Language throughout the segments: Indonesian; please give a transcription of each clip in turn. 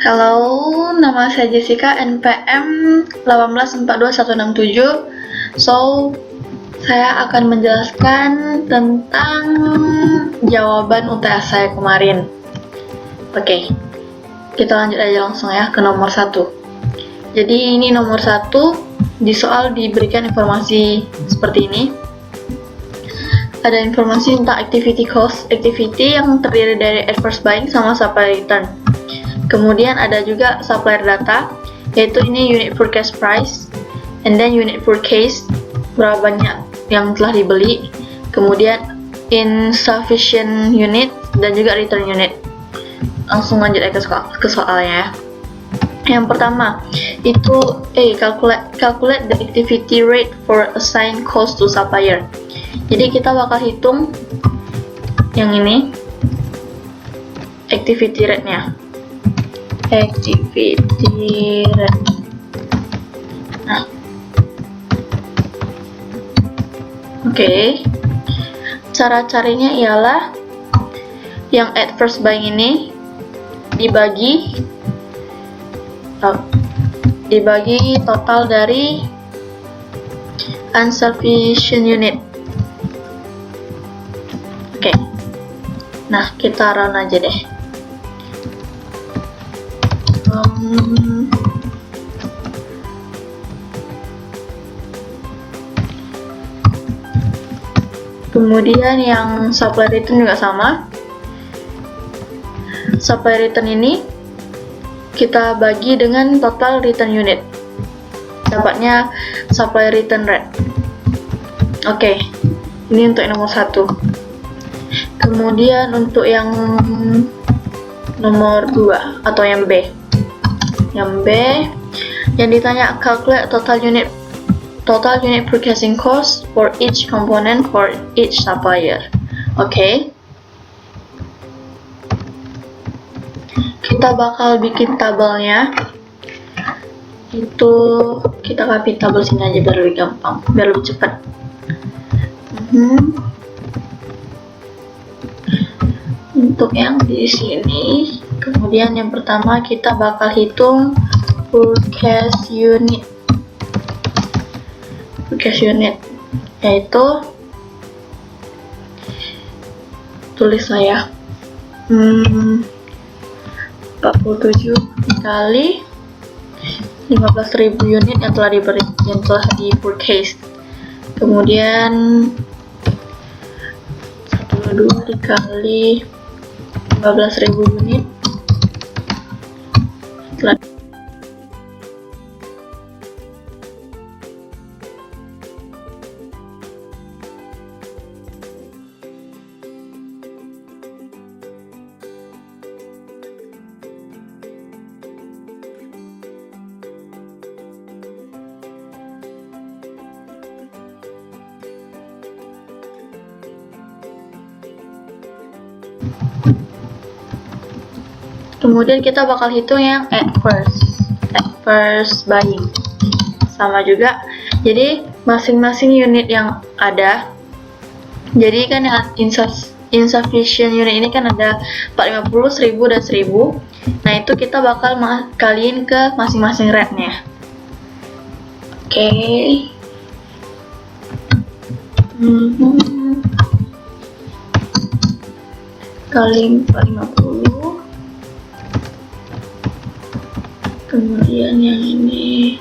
Halo, nama saya Jessica, NPM 1842167. Saya akan menjelaskan tentang jawaban UTS saya kemarin. Oke, kita lanjut aja langsung ya ke nomor 1. Jadi ini nomor 1, di soal diberikan informasi seperti ini. Ada informasi tentang activity cost, activity yang terdiri dari adverse buying sama supply return. Kemudian ada juga supplier data, yaitu ini unit forecast price, and then unit forecast, berapa banyak yang telah dibeli, kemudian insufficient unit, dan juga return unit. Langsung lanjut ke soalnya. Yang pertama, itu calculate the activity rate for assigned cost to supplier. Jadi kita bakal hitung yang ini, activity rate-nya. Activity rate. Nah, oke. Cara carinya ialah yang adverse buying ini dibagi total dari insufficient unit. Oke. Nah, kita run aja deh. Kemudian yang supply return juga sama. Supply return ini kita bagi dengan total return unit. Dapatnya supply return rate. Oke, ini untuk nomor 1. Kemudian untuk yang nomor 2 atau yang B. Yang B yang ditanya calculate total unit purchasing cost for each component for each supplier. Oke. Kita bakal bikin tabelnya. Itu kita copy tabel sini aja biar lebih gampang, biar lebih cepat. Untuk yang di sini, kemudian yang pertama kita bakal hitung purchase unit, yaitu tulis saya 47 kali 15.000 unit yang telah di purchase. Kemudian 12 dikali 15.000 unit telah Kemudian kita bakal hitung yang adverse buying. Sama juga. Jadi masing-masing unit yang ada. Jadi kan yang insufficient unit ini kan ada 450, 1000 dan 1000. Nah, itu kita bakal kaliin ke masing-masing rate-nya. Oke. Kali 450. Kemudian yang ini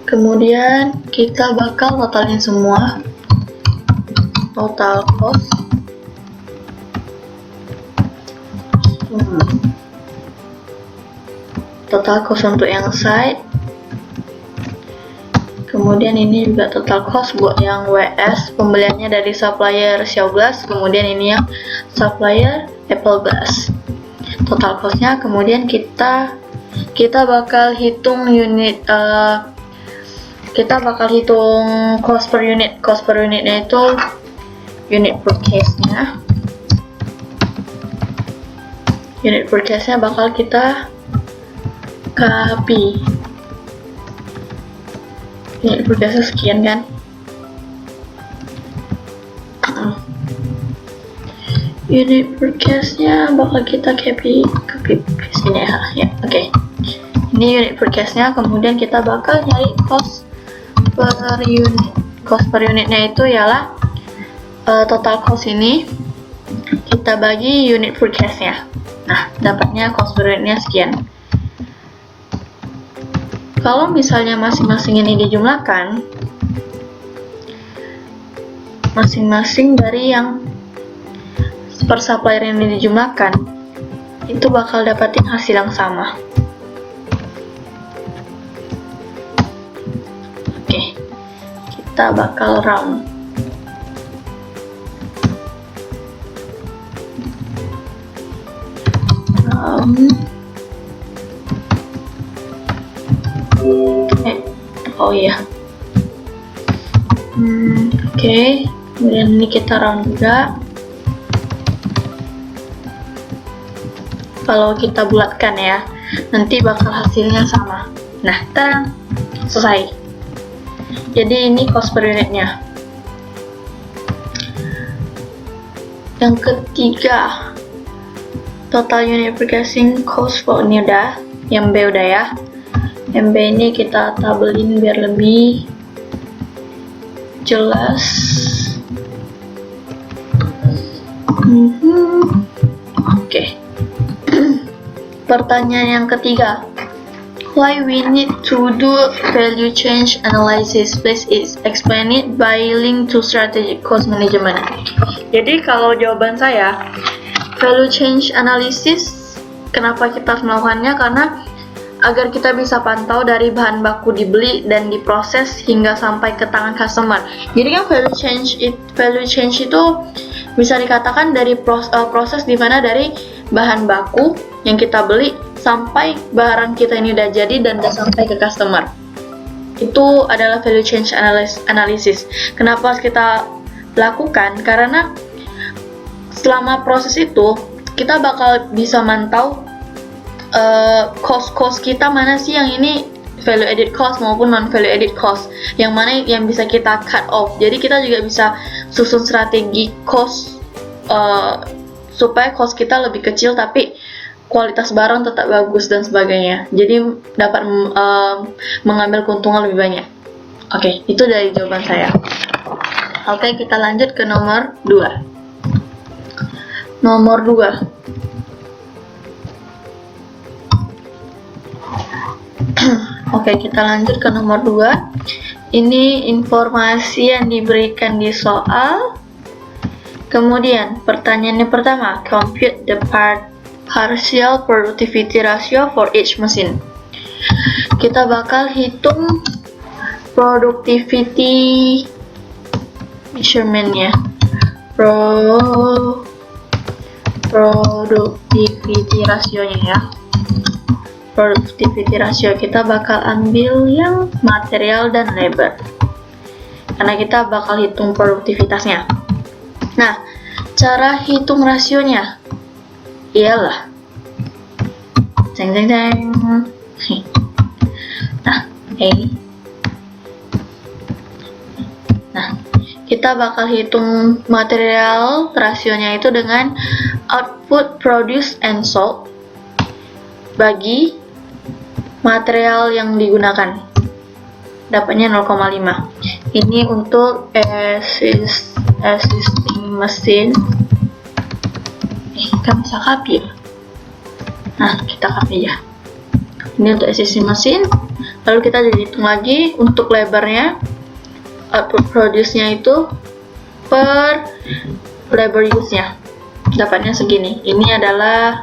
Kemudian kita bakal totalin semua, total cost. Total cost untuk yang site. Kemudian ini juga total cost buat yang WS, pembeliannya dari supplier Xiao Glass. Kemudian ini yang supplier Apple Glass. Total costnya. Kemudian kita bakal hitung unit, kita bakal hitung cost per unit. Cost per unitnya itu unit per case-nya. Unit per case-nya bakal kita copy. Unit per case sekian kan. Unit per case-nya bakal kita copy sini ya. Oke. Ini unit per case-nya. Kemudian kita bakal nyari cost per unit. Cost per unitnya itu ialah total cost ini kita bagi unit per case-nya. Nah, dapatnya cost per unitnya sekian. Kalau misalnya masing-masing ini dijumlahkan, masing-masing dari yang per supplier ini dijumlahkan, itu bakal dapatin hasil yang sama. Oke, kita bakal round. Oh iya. Oke. Kemudian ini kita round juga. Kalau kita bulatkan ya, nanti bakal hasilnya sama. Nah, tadang, selesai. Jadi ini cost per unitnya. Yang ketiga, total unit purchasing cost for ini udah. Yang B udah ya. Yang B ini kita tabelin biar lebih jelas. Oke. Pertanyaan yang ketiga, why we need to do value change analysis? Please explain it by link to strategic cost management. Jadi kalau jawaban saya, value change analysis, kenapa kita harus melakukannya? Karena agar kita bisa pantau dari bahan baku dibeli dan diproses hingga sampai ke tangan customer. Jadi kan value change itu bisa dikatakan dari proses dimana dari bahan baku yang kita beli sampai barang kita ini udah jadi dan udah sampai ke customer. Itu adalah value change analysis. Kenapa harus kita lakukan? Karena selama proses itu kita bakal bisa mantau cost kita mana sih yang ini value added cost maupun non value added cost, yang mana yang bisa kita cut off. Jadi kita juga bisa susun strategi cost supaya cost kita lebih kecil tapi kualitas barang tetap bagus dan sebagainya. Jadi dapat mengambil keuntungan lebih banyak. Oke, itu dari jawaban saya. Oke, kita lanjut ke nomor 2. Nomor 2. Oke, kita lanjut ke nomor 2. Ini informasi yang diberikan di soal. Kemudian, pertanyaannya pertama, compute the partial productivity ratio for each machine. Kita bakal hitung productivity measurement-nya. Productivity rasionya ya. Productivity ratio kita bakal ambil yang material dan labor, karena kita bakal hitung produktivitasnya. Nah, cara hitung rasionya ialah Nah, kita bakal hitung material rasionya itu dengan output produced and sold bagi material yang digunakan, dapatnya 0,5. Ini untuk existing mesin. Kan bisa copy ya. Nah, kita copy ya. Ini untuk existing mesin. Lalu kita hitung lagi untuk lebarnya, output produce-nya itu per labor use-nya. Dapatnya segini. Ini adalah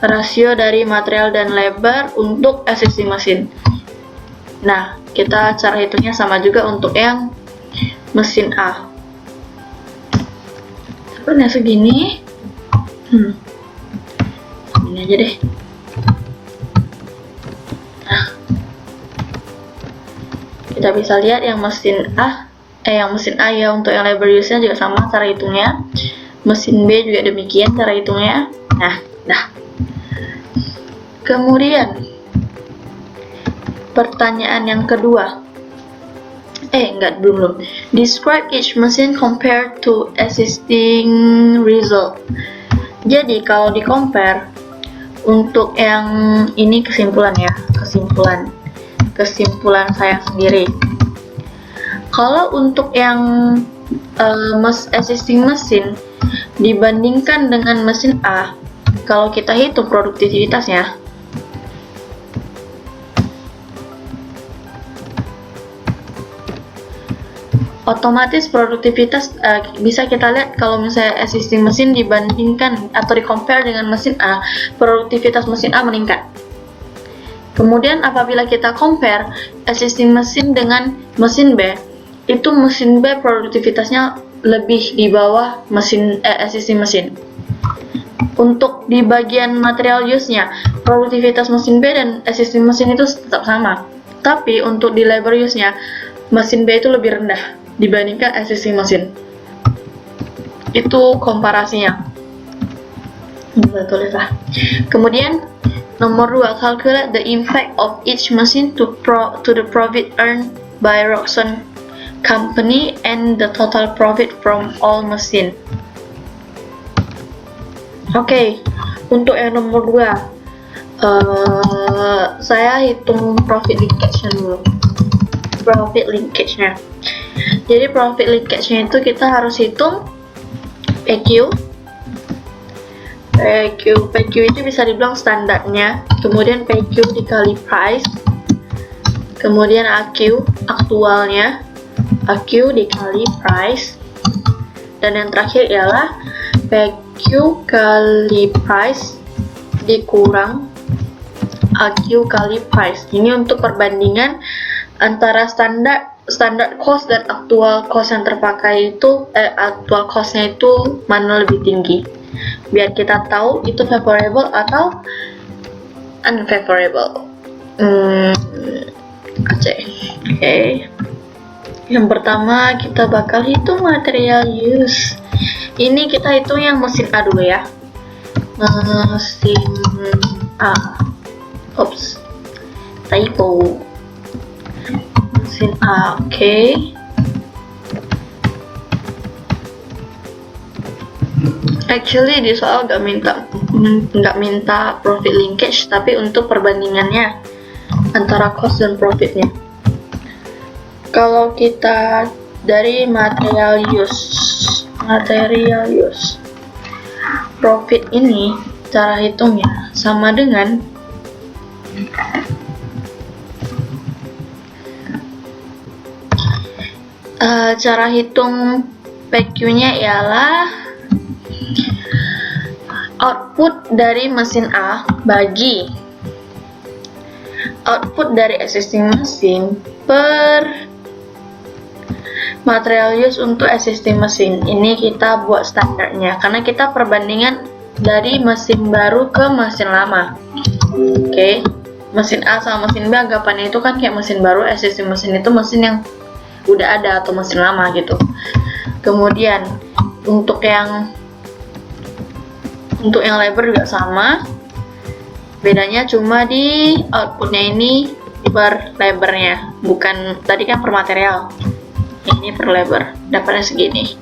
rasio dari material dan lebar untuk existing mesin. Nah, kita cara hitungnya sama juga untuk yang mesin A. Dapatnya segini. Ini aja deh. Nah, kita bisa lihat yang mesin A ya, untuk yang labor use-nya juga sama cara hitungnya. Mesin B juga demikian cara hitungnya. Nah, kemudian pertanyaan yang kedua. Belum. Describe each machine compared to existing result. Jadi kalau di compare untuk yang ini kesimpulan saya sendiri. Kalau untuk yang existing mesin dibandingkan dengan mesin A, kalau kita hitung produktivitasnya, otomatis produktivitas bisa kita lihat kalau misalnya existing mesin dibandingkan atau di-compare dengan mesin A, produktivitas mesin A meningkat. Kemudian apabila kita compare existing mesin dengan mesin B, itu mesin B produktivitasnya lebih di bawah existing mesin. Untuk di bagian material use-nya, produktivitas mesin B dan existing mesin itu tetap sama. Tapi untuk di labor use-nya, mesin B itu lebih rendah dibandingkan existing mesin. Itu komparasinya. Kita tulis lah. Kemudian nomor 2, calculate the impact of each machine to the profit earned by Roxxon Company and the total profit from all machine. Oke, untuk yang nomor 2, saya hitung profit linkage-nya dulu. Profit linkage-nya. Jadi profit linkage-nya itu kita harus hitung PQ. PQ itu bisa dibilang standarnya, kemudian PQ dikali price, kemudian AQ aktualnya, AQ dikali price, dan yang terakhir ialah PQ kali price dikurang AQ kali price. Ini untuk perbandingan antara standar cost dan actual cost yang terpakai itu, actual costnya itu mana lebih tinggi, biar kita tahu itu favorable atau unfavorable. Oke. Yang pertama kita bakal hitung material use. Ini kita hitung yang mesin A dulu ya. Mesin A. Oops. Typo. Mesin A, oke. Actually di soal nggak minta profit linkage, tapi untuk perbandingannya antara cost dan profitnya. Kalau kita dari material use, profit ini cara hitungnya sama dengan cara hitung PQ-nya ialah output dari mesin A bagi output dari existing mesin per material use untuk existing mesin. Ini kita buat standarnya karena kita perbandingan dari mesin baru ke mesin lama. Oke. Mesin A sama mesin B anggapannya itu kan kayak mesin baru, existing mesin itu mesin yang udah ada atau mesin lama gitu. Kemudian untuk yang labor juga sama, bedanya cuma di outputnya ini per labornya, bukan tadi kan per material, ini per labor, dapatnya segini.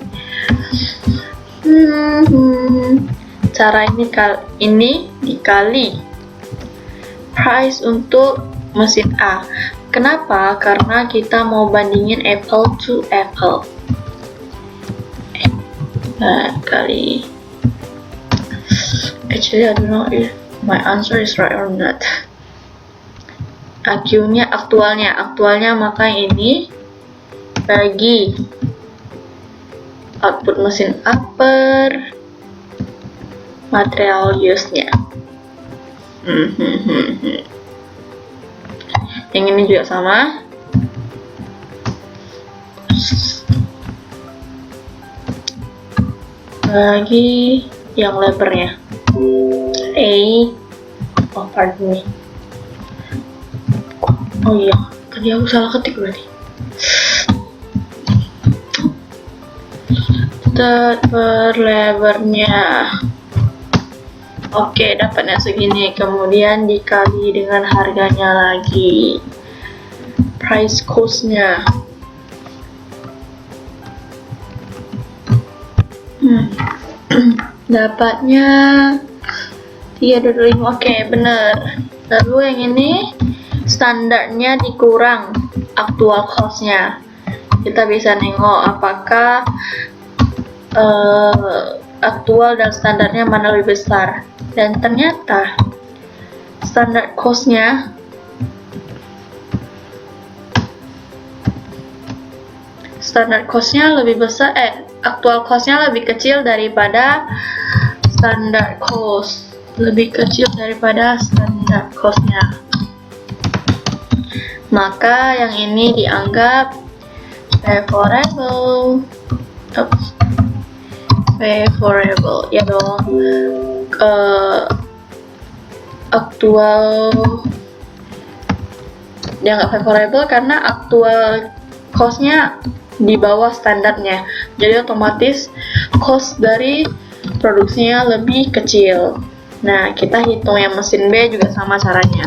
Cara ini dikali price untuk mesin A. Kenapa? Karena kita mau bandingin apple to apple. Kali, actually I don't know My answer is right or not. AQ-nya aktualnya maka ini bagi output mesin upper, material use-nya. Yang ini juga sama. Bagi yang lebarnya. Pardon me. Oh iya, tadi aku salah ketik berarti. Per lebarnya. Oke, dapatnya segini. Kemudian dikali dengan harganya lagi. Price cost-nya. Dapatnya 3,5. Oke, bener. Lalu yang ini standarnya dikurang aktual cost-nya. Kita bisa nengok apakah aktual dan standarnya mana lebih besar. Dan ternyata standar cost-nya lebih besar, aktual cost-nya lebih kecil daripada standar cost. Maka yang ini dianggap favorable. Ya dong. Aktual dianggap favorable karena aktual cost-nya di bawah standarnya. Jadi otomatis cost dari produksinya lebih kecil. Nah, kita hitung yang mesin B juga sama caranya.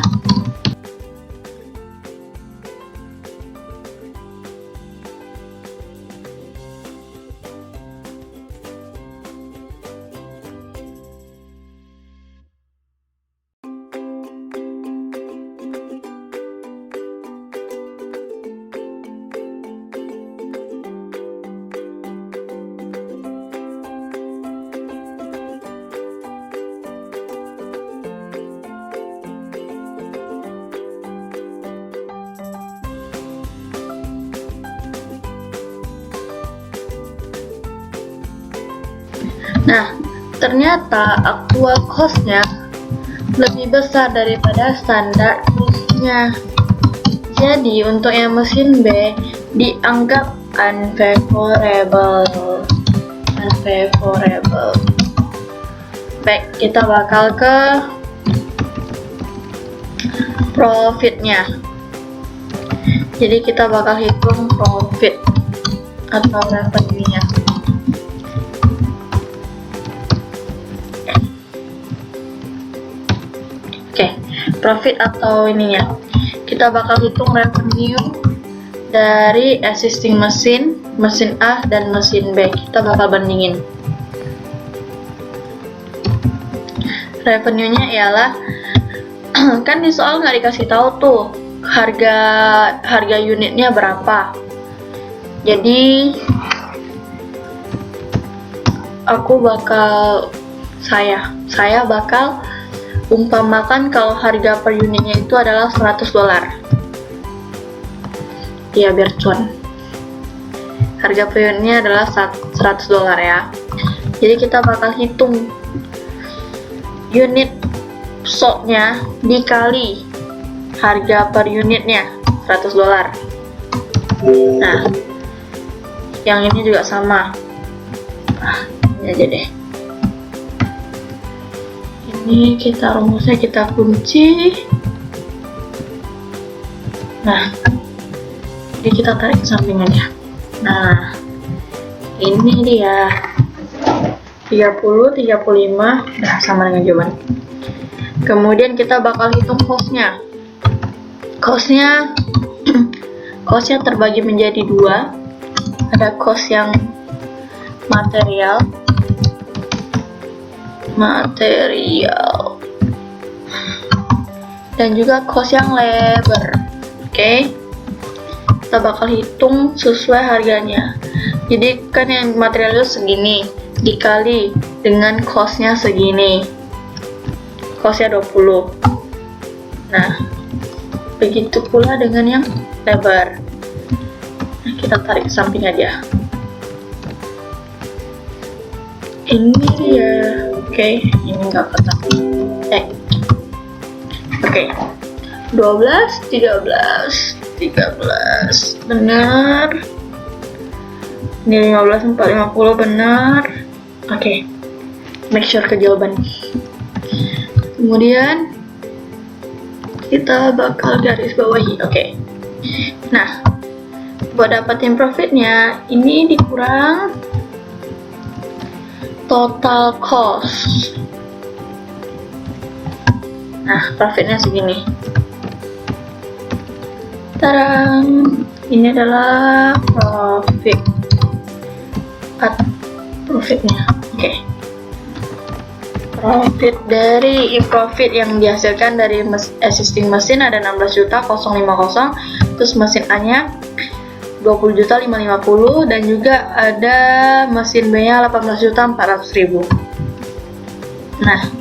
Nah, ternyata aktual cost-nya lebih besar daripada standar cost-nya. Jadi, untuk yang mesin B dianggap unfavorable. Baik, kita bakal ke profit-nya. Jadi, kita bakal hitung profit atau revenue-nya. Profit atau ininya, kita bakal hitung revenue dari existing mesin A dan mesin B. Kita bakal bandingin. Revenue-nya ialah kan di soal nggak dikasih tahu tuh harga unitnya berapa. Jadi saya bakal umpamakan kalau harga per unitnya itu adalah $100. Ya, biar cuan. Harga per unitnya adalah $100 ya. Jadi kita bakal hitung unit sold-nya dikali harga per unitnya $100. Nah, yang ini juga sama. Ini aja deh. Ini rumusnya kita kunci. Nah, jadi kita tarik ke samping aja. Nah, ini dia 30, 35, udah sama dengan jawaban. Kemudian kita bakal hitung cost-nya. Cost-nya terbagi menjadi dua. Ada cost yang material dan juga cost yang labor. Oke. Kita bakal hitung sesuai harganya. Jadi kan yang material itu segini dikali dengan cost-nya segini. costnya 20. Nah, begitu pula dengan yang lebar. Nah, kita tarik ke samping aja. Ini dia. Oke, ini nggak ketemu. Oke. 12, 13, benar. Ini 15, 4, 50, benar. Oke. Make sure ke jawaban. Kemudian kita bakal garis bawahi. Oke. Nah, buat dapatin profitnya, ini dikurang total cost. Nah, profitnya segini. Tarang, ini adalah profitnya. Oke. Profit dari profit yang dihasilkan dari existing mesin ada 16.050.050, terus mesin A-nya 20.550.000 dan juga ada mesin B-nya 18.400.000. Nah,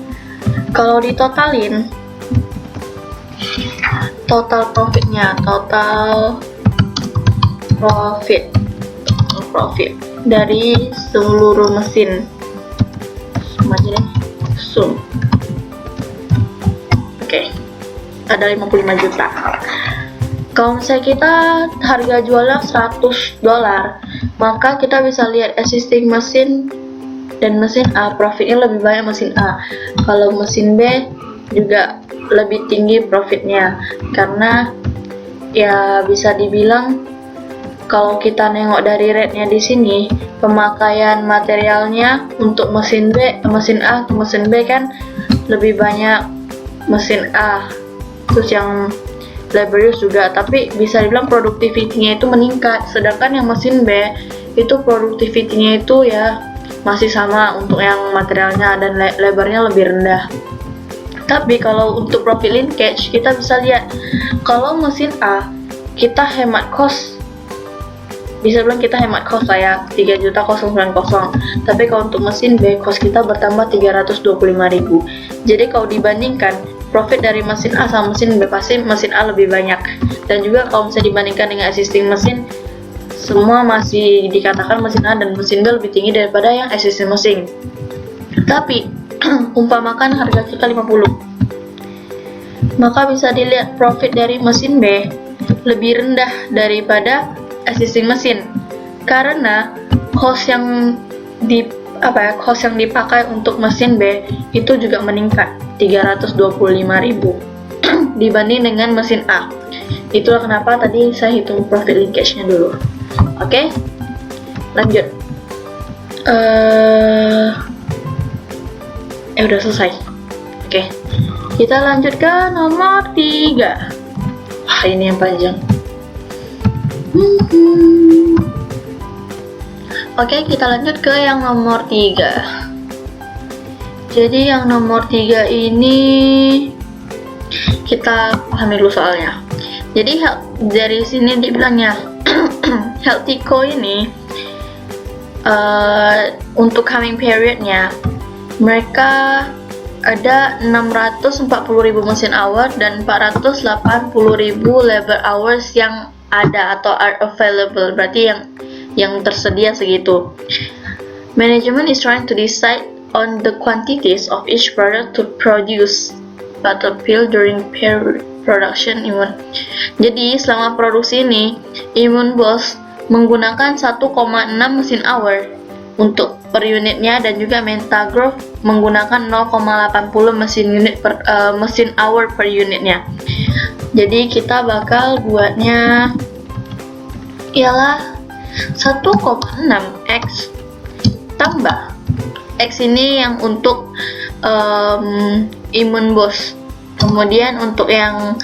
kalau ditotalin total profitnya, total profit dari seluruh mesin, sum aja deh, sum. Oke, ada 55 juta. Kalau misalnya kita harga jualnya $100, maka kita bisa lihat existing mesin dan mesin A, profitnya lebih banyak mesin A. Kalau mesin B juga lebih tinggi profitnya, karena ya bisa dibilang kalau kita nengok dari rate-nya di sini, pemakaian materialnya untuk mesin B, mesin A ke mesin B kan lebih banyak mesin A, terus yang labor use juga, tapi bisa dibilang productivity-nya itu meningkat, sedangkan yang mesin B itu productivity-nya itu ya masih sama untuk yang materialnya dan lebarnya lebih rendah. Tapi kalau untuk profit linkage, kita bisa lihat kalau mesin A kita hemat cost, bisa bilang kita hemat cost lah ya, 3.090.090. Tapi kalau untuk mesin B, cost kita bertambah 325.000. Jadi kalau dibandingkan profit dari mesin A sama mesin B, pasti mesin A lebih banyak. Dan juga kalau misalnya dibandingkan dengan existing mesin, semua masih dikatakan mesin A dan mesin B lebih tinggi daripada yang existing mesin. Tapi umpamakan harga kita 50, maka bisa dilihat profit dari mesin B lebih rendah daripada existing mesin, karena cost yang dipakai untuk mesin B itu juga meningkat 325.000 dibanding dengan mesin A. Itulah kenapa tadi saya hitung profit linkage-nya dulu. Oke, lanjut. Udah selesai. Oke, kita lanjut ke nomor 3. Wah, ini yang panjang. Oke, kita lanjut ke yang nomor 3. Jadi yang nomor 3 ini kita pahami dulu soalnya. Jadi dari sini dibilangnya Healthyco ini untuk coming periodnya mereka ada 640.000 mesin hour dan 480.000 labor hours yang ada atau are available, berarti yang tersedia segitu. Management is trying to decide on the quantities of each product to produce Battlefield during production Imun. Jadi selama produksi ini Imun Boss menggunakan 1,6 mesin hour untuk per unitnya, dan juga Mentagrove menggunakan 0,80 mesin hour per unitnya. Jadi kita bakal buatnya ialah 1,6x tambah X ini yang untuk Imun Boss. Kemudian untuk yang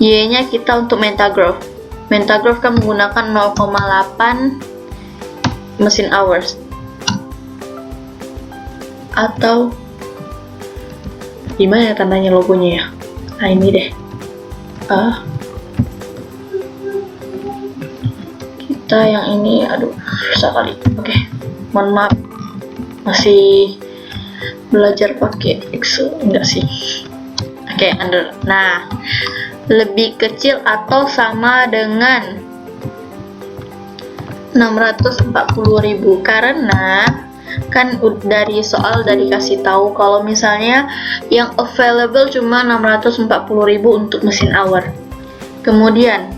Y nya kita untuk Mentagrove. Mentagrove kan menggunakan 0,8 mesin hours. Atau gimana ya tandanya logonya ya? Nah ini deh. Kita yang ini, aduh susah kali. Oke, mohon maaf, masih belajar pakai Excel. Enggak sih, Oke, under. Nah, lebih kecil atau sama dengan 640.000, karena kan dari soal udah dikasih tahu kalau misalnya yang available cuma 640.000 untuk mesin hour. Kemudian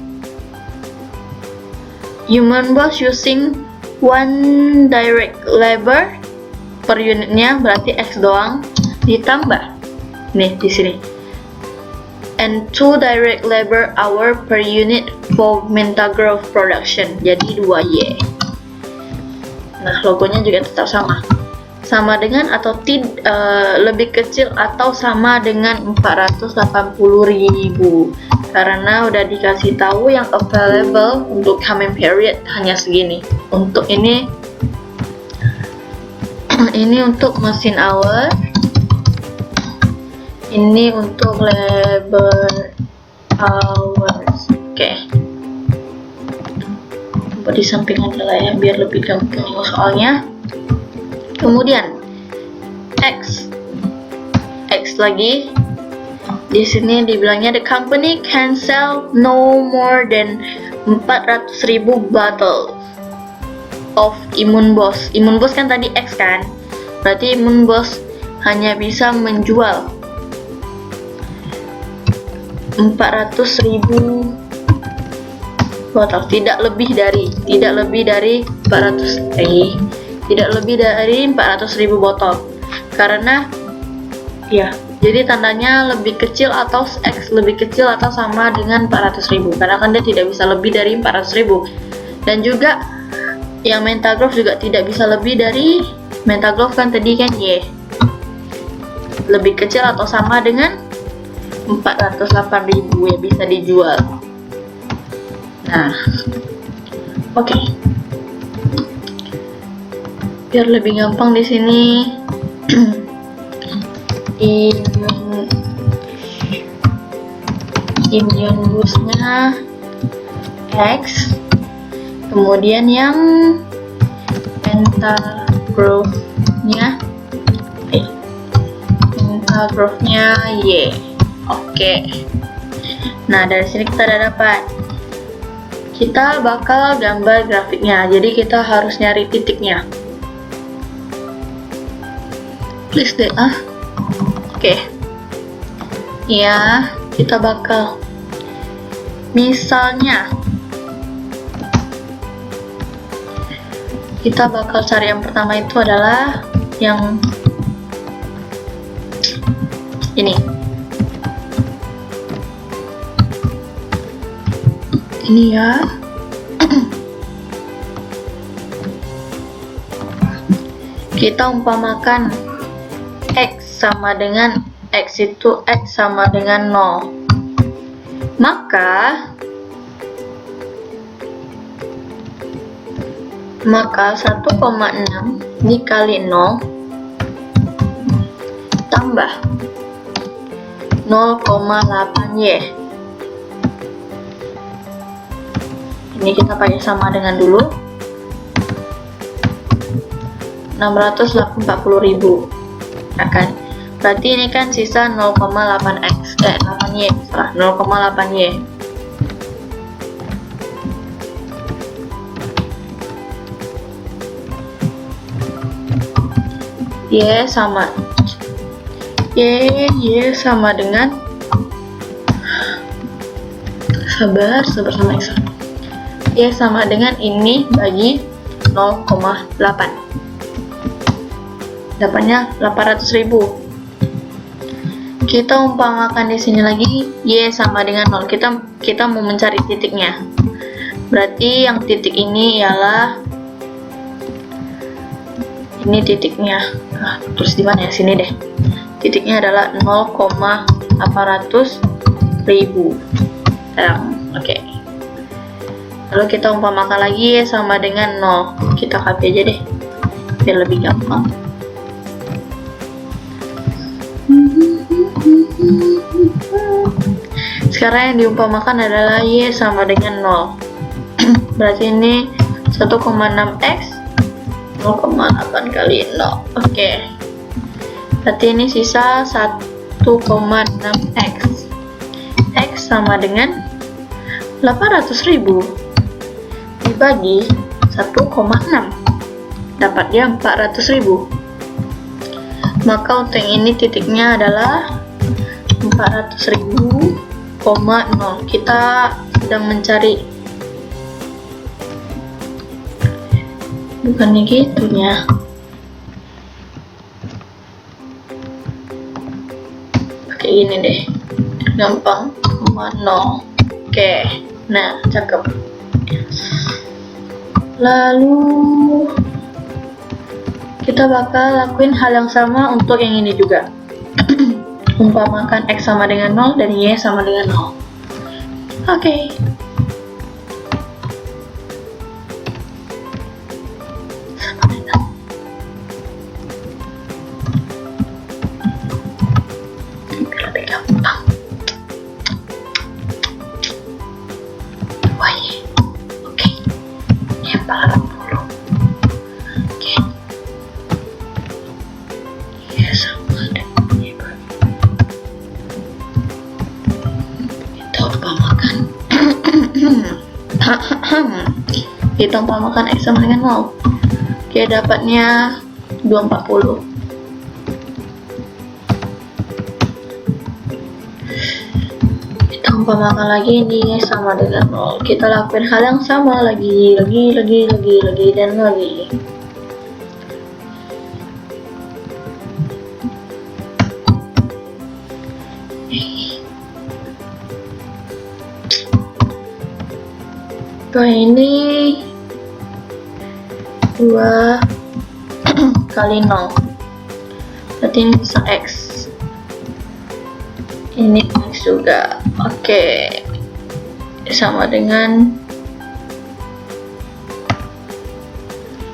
human boss using one direct labor per unitnya, berarti X doang, ditambah nih di sini and 2 direct labor hour per unit for Mentagrove production, jadi 2Y. Nah, logonya juga tetap sama dengan atau lebih kecil atau sama dengan 480.000, karena udah dikasih tahu yang available untuk coming period hanya segini. Untuk ini untuk mesin hour, ini untuk labor hours. Oke. Buat di samping aja lah ya, biar lebih gampang soalnya. Kemudian X lagi. Di sini dibilangnya the company can sell no more than 400.000 bottles of Immune Boss. Immune Boss kan tadi X kan, berarti Immune Boss hanya bisa menjual 400.000 botol, tidak lebih dari 400.000 botol, karena ya, jadi tandanya lebih kecil atau X lebih kecil atau sama dengan 400.000, karena kan dia tidak bisa lebih dari 400.000. Dan juga yang Mentagrove juga tidak bisa lebih dari Mentagrove kan tadi kan Y, lebih kecil atau sama dengan 408.000 ya bisa dijual. Nah, oke. Biar lebih gampang di sini Immune Boostnya X, kemudian yang Mentagrove-nya Y. Oke. Nah, dari sini kita udah dapat. Kita bakal gambar grafiknya, jadi kita harus nyari titiknya. Please deh, Oke. Ya, kita bakal misalnya kita bakal cari yang pertama itu adalah yang ini. Ini ya. Kita umpamakan X sama dengan X itu X sama dengan 0. Maka 1,6 dikali 0 tambah 0,8Y. Ini kita pakai sama dengan dulu, 640.000 akan. Berarti ini kan sisa 0,8x 8y, salah, 0,8y. Y sama dengan sabar sama X. Y sama dengan ini bagi 0,8. Dapatnya 800.000. Kita umpamakan di sini lagi Y sama dengan 0. Kita mau mencari titiknya. Berarti yang titik ini ialah ini titiknya. Terus di mana ya? Sini deh. Titiknya adalah 0,800.000. Oke. Lalu kita umpamakan lagi Y sama dengan 0. Kita copy aja deh, biar lebih gampang. Sekarang yang diumpamakan adalah Y sama dengan 0. Berarti ini 1,6x 0,8 kali 0. Oke. Berarti ini sisa 1 1,6x. X sama dengan 800.000 dibagi 1,6, dapatnya 400.000. Maka untuk yang ini titiknya adalah 400.000, 0. Kita sedang mencari, bukannya gitunya. Pakai gini deh, gampang. 0. Oke, nah cakep. Lalu kita bakal lakuin hal yang sama untuk yang ini juga. Umpamakan X sama dengan 0 dan Y sama dengan 0. Oke. Biar lebih gampang. Y. Oke. Y 80. Oke. Y sama dengan Y. Kita umpamakan kita umpamakan X sama dengan 0. Oke, dapatnya 240. Kita umpamakan lagi ini sama dengan 0. Kita lakuin hal yang sama lagi dan lagi. Ini 2 kali 0, berarti ini bisa X, ini X juga. Oke, sama dengan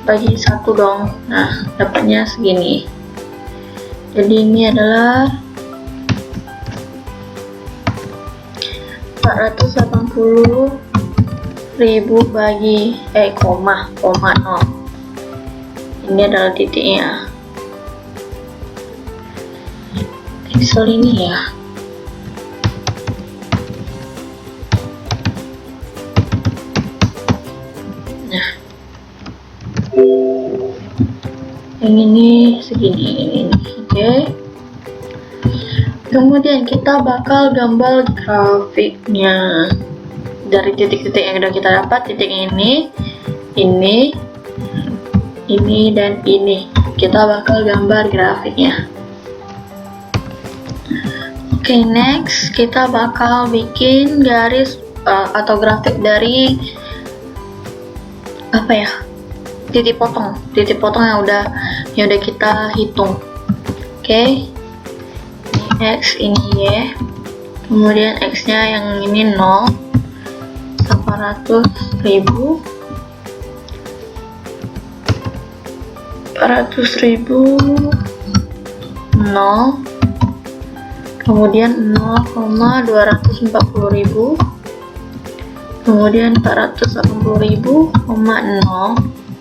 bagi 1 dong. Nah, dapatnya segini. Jadi ini adalah 480.000 bagi koma 0. Ini adalah titiknya. Pixel ini ya. Nah, yang ini segini, ini. Oke. Kemudian kita bakal gambar grafiknya dari titik-titik yang udah kita dapat. Titik ini, dan ini. Kita bakal gambar grafiknya. Oke, next kita bakal bikin garis atau grafik dari apa ya? Titik potong yang udah kita hitung. Oke. Ini X, ini Y. Kemudian X-nya yang ini 0. 400.000 0, kemudian 0,240.000, kemudian 480.000, 0.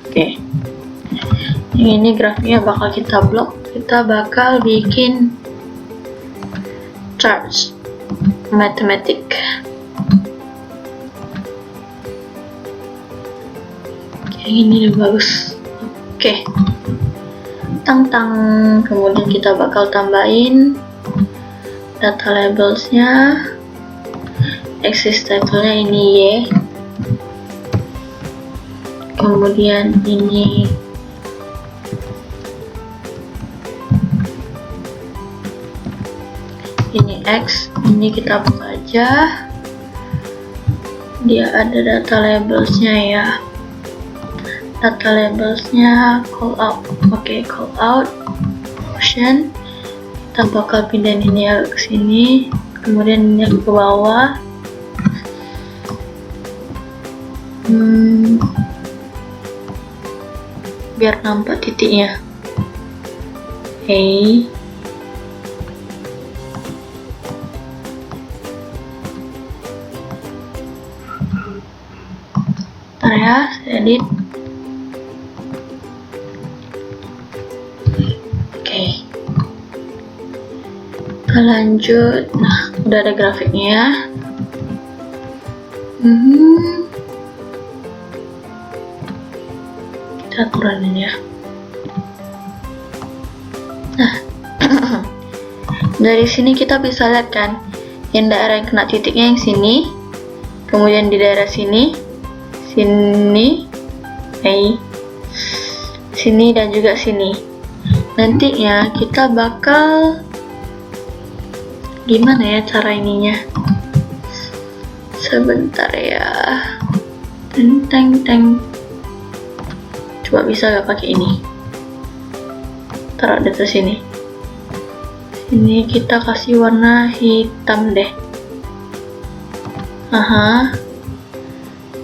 Oke. Yang ini grafiknya bakal kita blok. Kita bakal bikin charts matematik. Ini udah bagus. Oke. Kemudian kita bakal tambahin data labelsnya. Axis title-nya ini Y. Kemudian ini X. Ini kita buka aja. Dia ada data labelsnya ya. Data labelsnya call out. Oke, call out option. Kita bakal pindahin ini ke sini, kemudian ini ke bawah. Biar nampak titiknya. Oke. Ntar ya, saya edit. Kita lanjut. Nah, udah ada grafiknya ya. Kita turunin ya. Nah, dari sini kita bisa lihat kan, yang daerah yang kena titiknya yang sini, kemudian di daerah sini, sini dan juga sini. Nantinya kita bakal gimana ya cara ininya? Sebentar ya. Teng. Coba bisa gak pakai ini? Taruh di atas sini. Ini kita kasih warna hitam deh.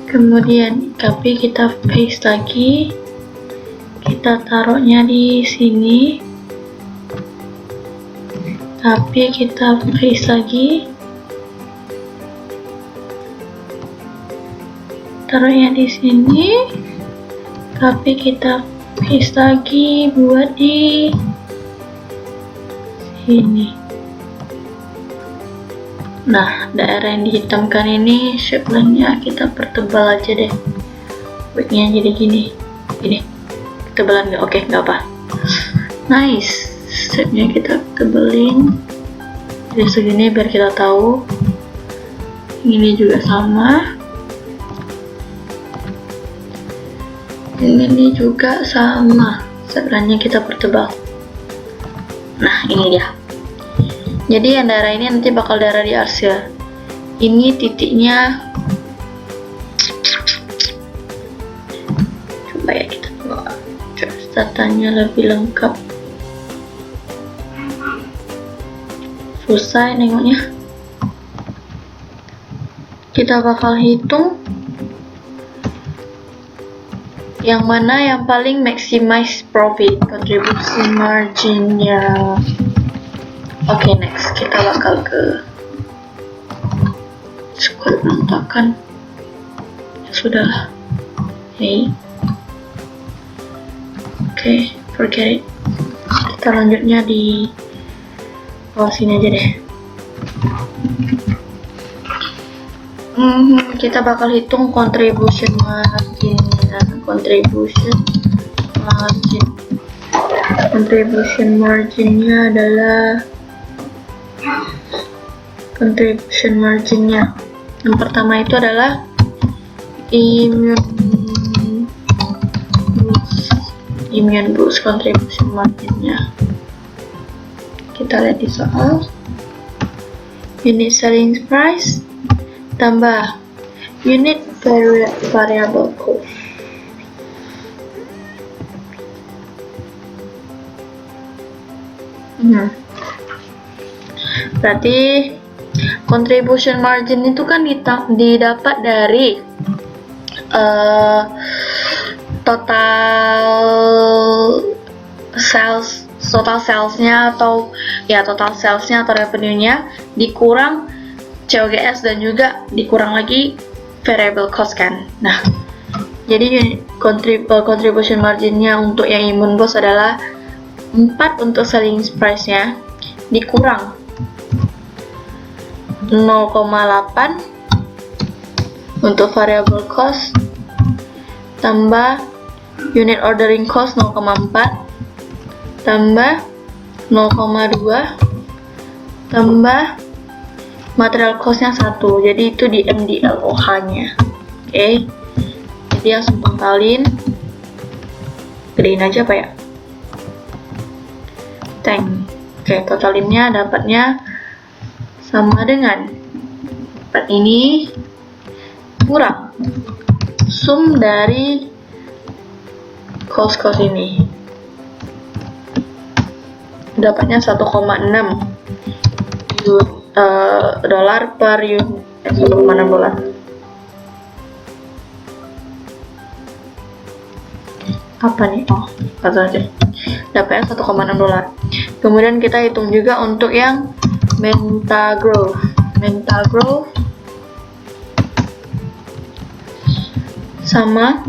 Kemudian tapi kita paste lagi. Kita taruhnya di sini. Tapi kita paste lagi. Taruhnya di sini. Tapi kita paste lagi buat di sini. Nah, daerah yang dihitamkan ini shape line-nya kita pertebal aja deh. Baiknya jadi gini. Ketebalan nggak? Oke, nggak apa. Nice. Shape-nya kita tebelin jadi segini biar kita tahu. Ini juga sama. Ini juga sama. Shape line-nya kita pertebal. Nah, ini dia. Jadi yang daerah ini nanti bakal daerah di arsir. Ini titiknya. Coba ya kita buat datanya lebih lengkap. Susah nengoknya. Kita bakal hitung yang mana yang paling maximize profit, kontribusi marginnya. Oke, next kita bakal ke squad berantakan. Ya sudahlah. Oke, forget it. Kita lanjutnya di bawah sini aja deh. Kita bakal hitung contribution margin. Contribution marginnya adalah yang pertama itu adalah immune boost contribution marginnya. Kita lihat di soal. Unit selling price tambah unit variable cost. Berarti contribution margin itu kan didapat dari total salesnya atau revenue-nya dikurang COGS dan juga dikurang lagi variable cost kan. Nah, jadi contribution marginnya untuk yang immune boost adalah 4 untuk selling price-nya dikurang 0,8 untuk variable cost tambah unit ordering cost 0,4 tambah 0,2 tambah material cost-nya 1. Jadi itu di MDLOH-nya. Oke. Jadi langsung pangkalin. Gedein aja Pak ya. Oke, totalinnya dapatnya sama dengan 4 ini kurang sum dari cost ini. Dapatnya 1,6 dolar per unit. 1,6 dolar. Apa nih? Oh, kata aja. Dapatnya 1,6 dolar. Kemudian kita hitung juga untuk yang Menta Growth sama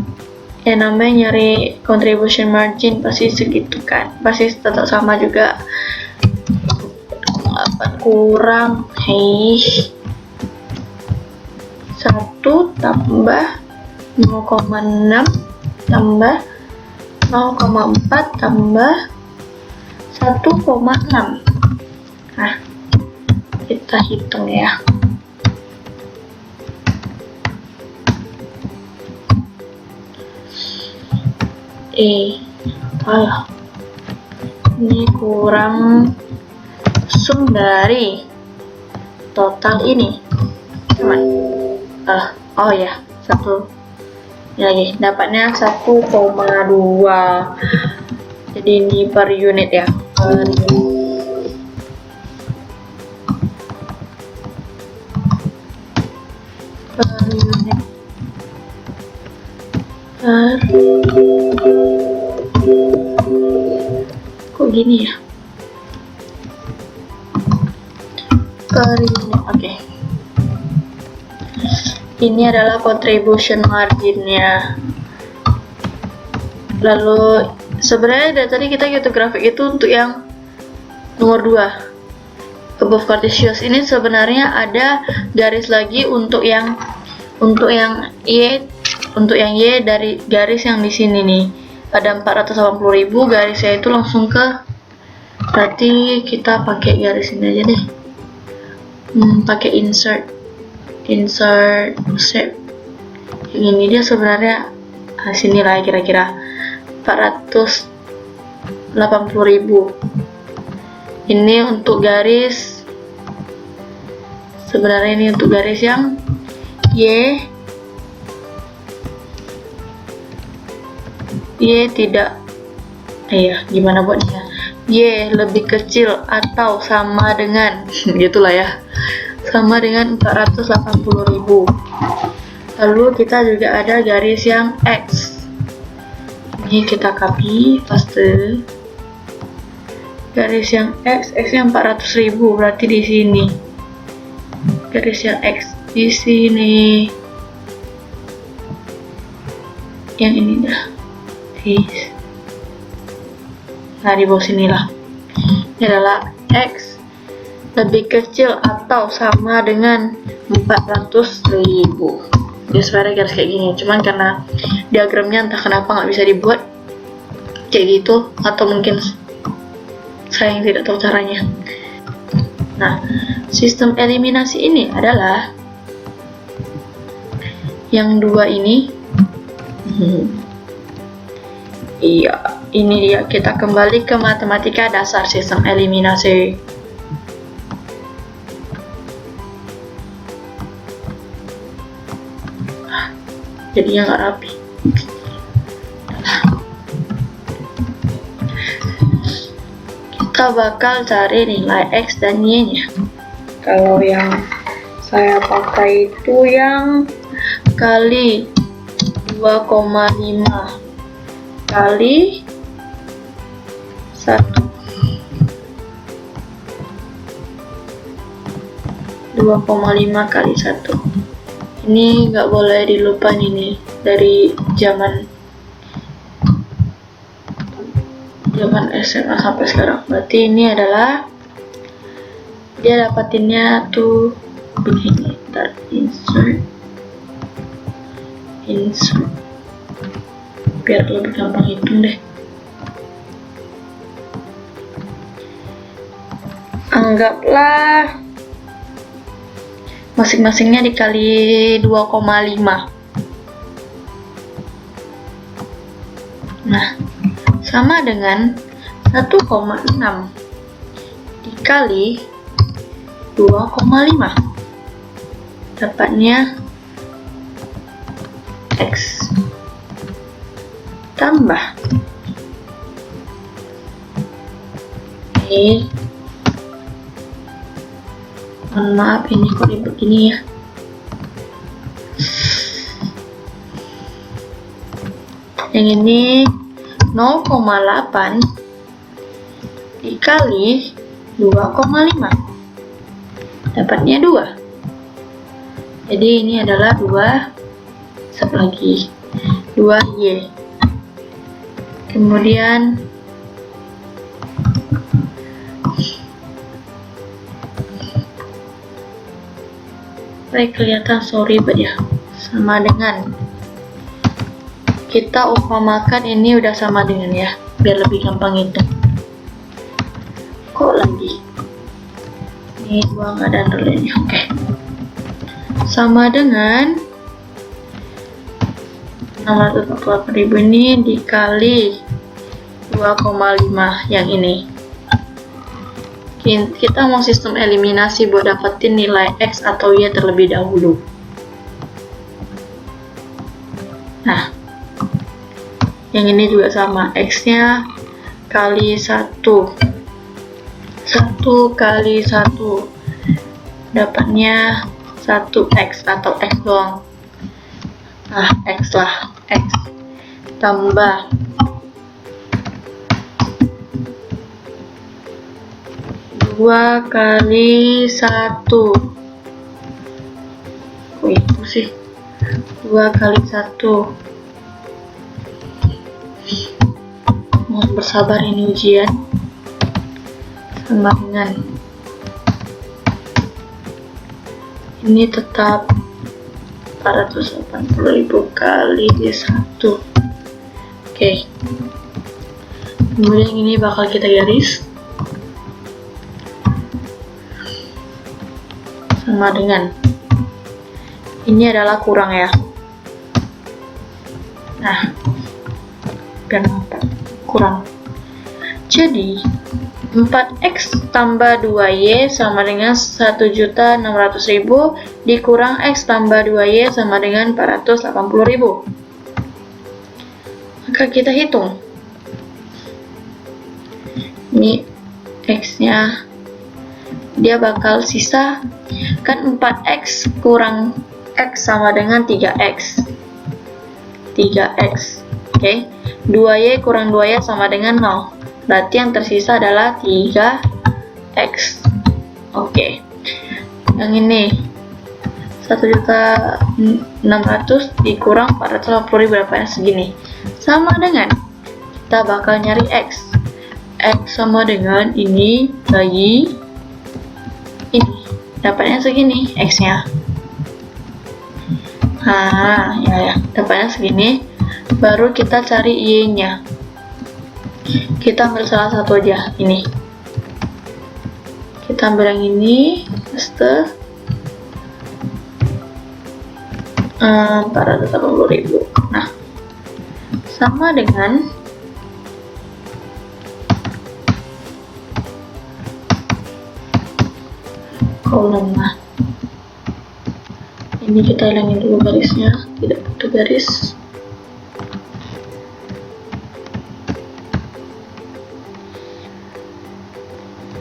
yang namanya nyari contribution margin pasti segitu kan, pasti tetap sama juga dapat kurang. Hei, 1 tambah 0,6 tambah 0,4 tambah 1,6. Nah, kita hitung ya. Alah, ini kurang sum dari total ini. Cuman, oh ya, satu lagi dapatnya 1,2. Jadi ini per unit ya, per unit. Kok gini ya? Per unit. Oke. Ini adalah contribution marginnya. Lalu sebenarnya dari tadi kita gitu grafik itu untuk yang nomor 2 above Cartesius. Ini sebenarnya ada garis lagi untuk yang Y, untuk yang Y dari garis yang di sini nih. Ada 480.000, garisnya itu langsung ke, berarti kita pakai garis ini aja deh. Pakai insert shape. Yang ini dia sebenarnya sini lah kira-kira 480.000. Ini untuk garis, sebenarnya ini untuk garis yang Y tidak, gimana buatnya? Y lebih kecil atau sama dengan gitulah ya, sama dengan 480.000. Lalu kita juga ada garis yang X. Ini kita copy, paste. Garis yang X yang 400.000, berarti di sini. Garis yang X di sini. Yang ini dah. Nah, di bawah sinilah. Ini adalah X lebih kecil atau sama dengan 400.000. Dia sebenarnya garis kayak gini, cuman karena diagramnya entah kenapa nggak bisa dibuat kayak gitu, atau mungkin saya yang tidak tahu caranya. Nah, sistem eliminasi ini adalah yang 2 ini. Iya, ini dia, kita kembali ke matematika dasar sistem eliminasi. Jadinya nggak rapi. Kita bakal cari nilai X dan Y nya. Kalau yang saya pakai itu yang kali 2,5 kali 1, 2,5 kali 1. Ini nggak boleh dilupain, ini dari zaman SMA sampai sekarang. Berarti ini adalah dia dapatinnya tuh begini. Ntar insert biar lebih gampang hitung deh. Anggaplah masing-masingnya dikali 2,5. Nah, sama dengan 1,6 dikali 2,5. Dapatnya X tambah mohon maaf, ini kok ribet gini ya. Yang ini 0,8 dikali 2,5 dapatnya 2. Jadi ini adalah 2 sub lagi 2Y. Kemudian supaya kelihatan, sorry ya, sama dengan, kita umpamakan ini udah sama dengan ya, biar lebih gampang hitung. Kok lagi ini gua nggak ada underline. Oke, sama dengan 648.000 ini dikali 2,5 yang ini. Kita mau sistem eliminasi buat dapetin nilai X atau Y terlebih dahulu. Nah, yang ini juga sama, X nya kali 1 kali 1 dapatnya 1X atau X doang. X lah, X tambah 2 kali 1. Kok itu sih? 2 kali 1. Mohon bersabar, ini ujian. Sama dengan ini tetap 480.000 kali 1. Oke. Kemudian ini bakal kita garis. Sama dengan ini adalah kurang ya. Nah, kenapa kurang? Jadi 4X tambah 2Y sama dengan 1.600.000 dikurang X tambah 2Y sama dengan 480.000. Maka kita hitung. Ini X nya, dia bakal sisa kan 4X kurang X sama dengan 3X. 3X. Oke. 2Y kurang 2Y sama dengan 0. Berarti yang tersisa adalah 3X. Oke. Yang ini 1.600.000 dikurang 480.000 berapa? Segini. Sama dengan kita bakal nyari X. X sama dengan ini bagi ini. Dapatnya segini X-nya. Ya, dapatnya segini. Baru kita cari Y-nya. Kita ambil salah satu aja, ini. Kita ambil yang ini, paste. 480.000. Nah, sama dengan kolom. Nah, ini kita hilangin dulu garisnya, tidak butuh garis.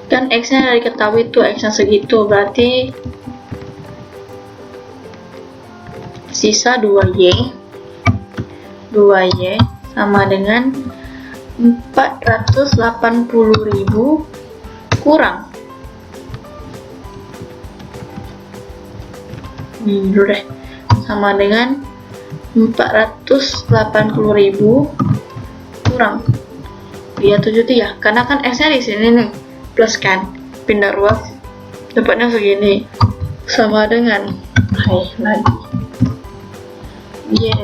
Kan X nya dari ketahui tuh X nya segitu, berarti sisa 2Y sama dengan 480.000 kurang dulu deh, sama dengan 480.000 kurang 373, karena kan X nya di sini nih plus kan, pindah ruas dapatnya segini, sama dengan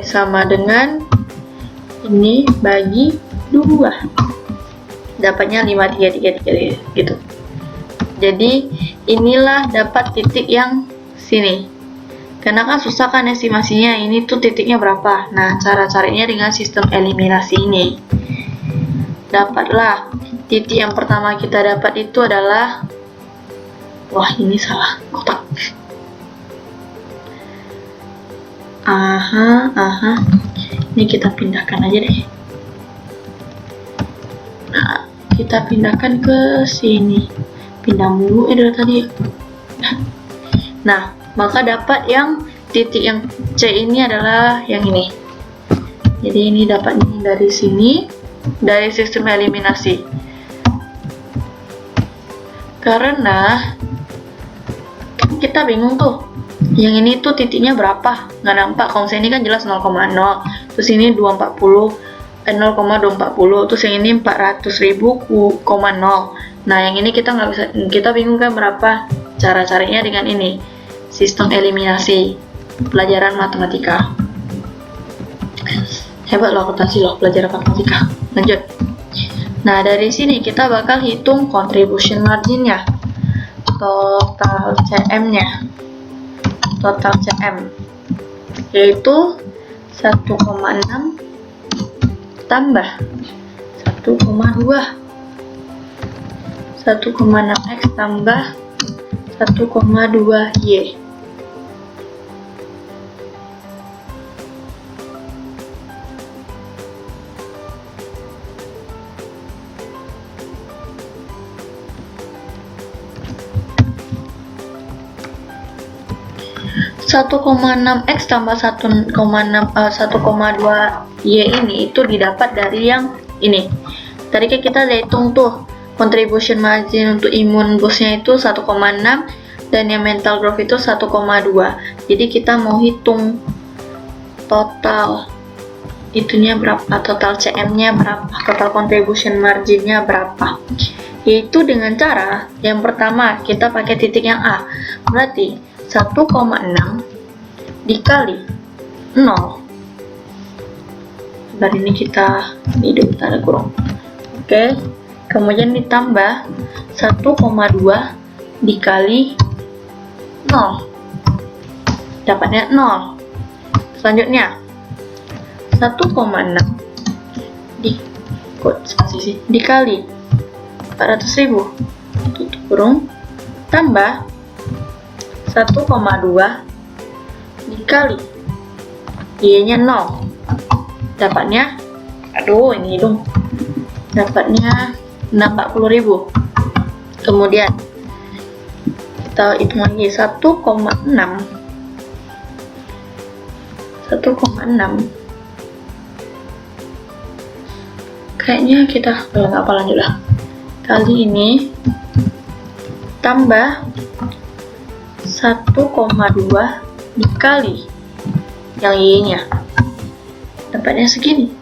sama dengan ini bagi 2, dapatnya 5333 gitu. Jadi inilah dapat titik yang sini, karena kan susah kan estimasinya, ini tuh titiknya berapa. Nah, cara carinya dengan sistem eliminasi ini. Dapatlah titik yang pertama kita dapat itu adalah, wah ini salah kotak. Ini kita pindahkan aja deh. Nah, kita pindahkan ke sini. Pindah mulu dari tadi. Nah, maka dapat yang titik yang C ini adalah yang ini. Jadi ini dapatnya dari sini, dari sistem eliminasi. Karena kita bingung tuh, yang ini tuh titiknya berapa, nggak nampak. Kalau misalnya ini kan jelas 0,0, terus ini 0,240, terus yang ini 400.000,0. Nah yang ini kita nggak bisa, kita bingung kan berapa. Cara carinya dengan ini, sistem eliminasi pelajaran matematika. Hebat loh akuntansi loh, pelajaran matematika. Lanjut. Nah, dari sini kita bakal hitung contribution margin-nya, total CM-nya, total CM, yaitu 1,6 tambah 1,2, 1,6x tambah 1,2y. Satu 1,6x tambah 1,2y ini itu didapat dari yang ini. Tadi kan kita hitung tuh contribution margin untuk imun bosnya itu 1,6 dan yang mental growth itu 1,2. Jadi kita mau hitung total itunya berapa, total CM-nya berapa, total contribution margin-nya berapa. Yaitu dengan cara yang pertama kita pakai titik yang A. Berarti 1,6 dikali 0. Dari ini kita hidup tanda kurung. Oke. Kemudian ditambah 1,2 dikali 0. Dapatnya 0. Selanjutnya 1,6 dikali 400.000 tutup kurung tambah 1,2 dikali y-nya 0. Dapatnya, aduh ini dong, dapatnya 40.000. Kemudian kita hitung lagi 1,6 kayaknya kita nggak apa, lanjut lah. Kali ini tambah 1,2 dikali yang y-nya, dapatnya segini.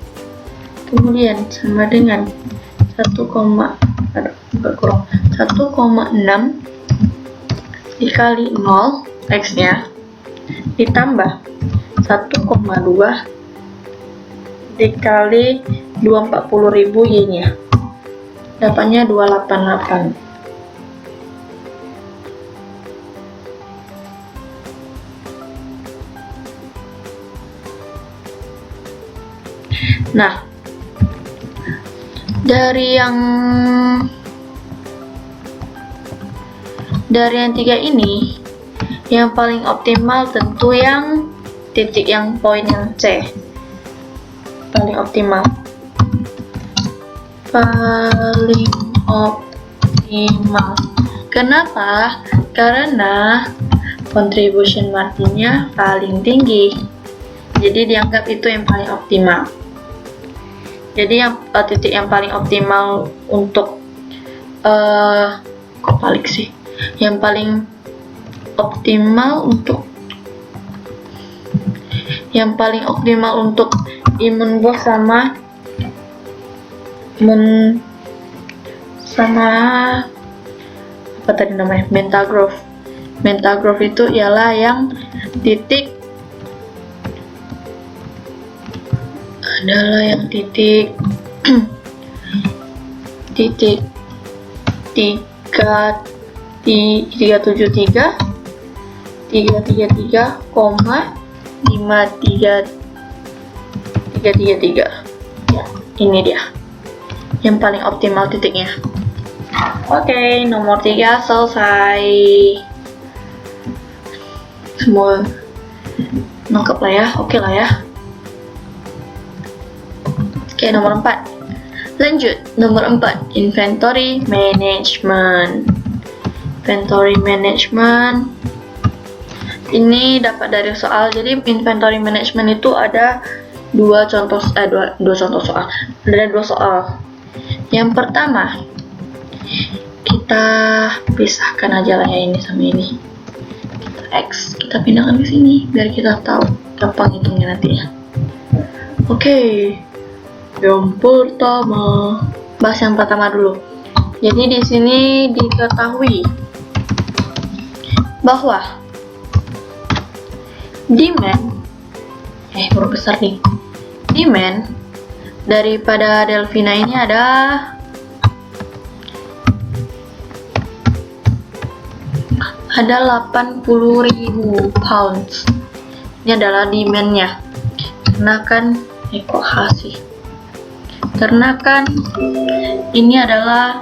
Kemudian sama dengan 1,6 dikali 0 x-nya ditambah 1,2 dikali 240.000 y-nya, dapatnya 288. Nah, dari yang tiga ini, yang paling optimal tentu yang titik yang poin yang C. Paling optimal. Kenapa? Karena contribution margin-nya paling tinggi. Jadi dianggap itu yang paling optimal. Jadi yang titik yang paling optimal untuk kok balik sih? Yang paling optimal untuk imun bos sama apa tadi namanya, mental growth. Mental growth itu ialah yang titik adalah yang titik 333,53333. Ya, ini dia yang paling optimal titiknya. Oke, nomor 3 selesai. Semua lengkap lah ya, oke lah ya. Oke, nomor 4. Lanjut, nomor 4, inventory management. Inventory management ini dapat dari soal. Jadi inventory management itu ada dua contoh soal. Ada dua soal. Yang pertama, kita pisahkan aja lah ya ini sama ini. Kita X, kita pindahkan ke sini biar kita tahu gampang hitungnya nanti ya. Oke. Yang pertama, bahas yang pertama dulu. Jadi di sini diketahui bahwa demand huruf besar nih, demand daripada Delfina ini ada 80.000 pounds. Ini adalah demand-nya. Karena kan kok kasih. Karena kan ini adalah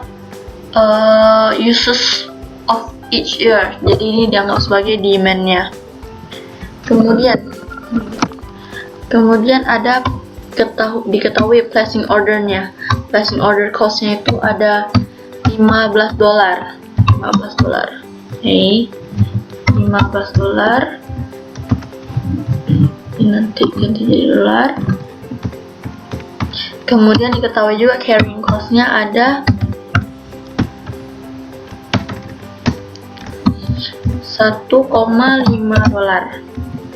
uses of each year. Jadi ini dianggap sebagai demand-nya. Kemudian ada diketahui placing order-nya. Placing order cost-nya itu ada $15. Oke, $15. Ini nanti ganti jadi dolar. Kemudian diketahui juga carrying cost-nya ada $1,5.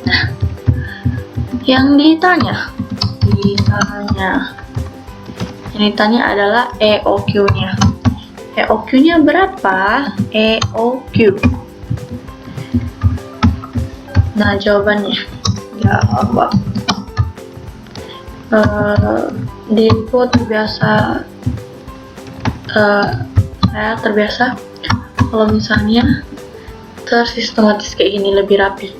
Nah, yang ditanya adalah EOQ-nya. EOQ-nya berapa? EOQ. Nah, jawabannya jawab. Diriku terbiasa, saya terbiasa kalau misalnya tersistematis kayak gini, lebih rapi.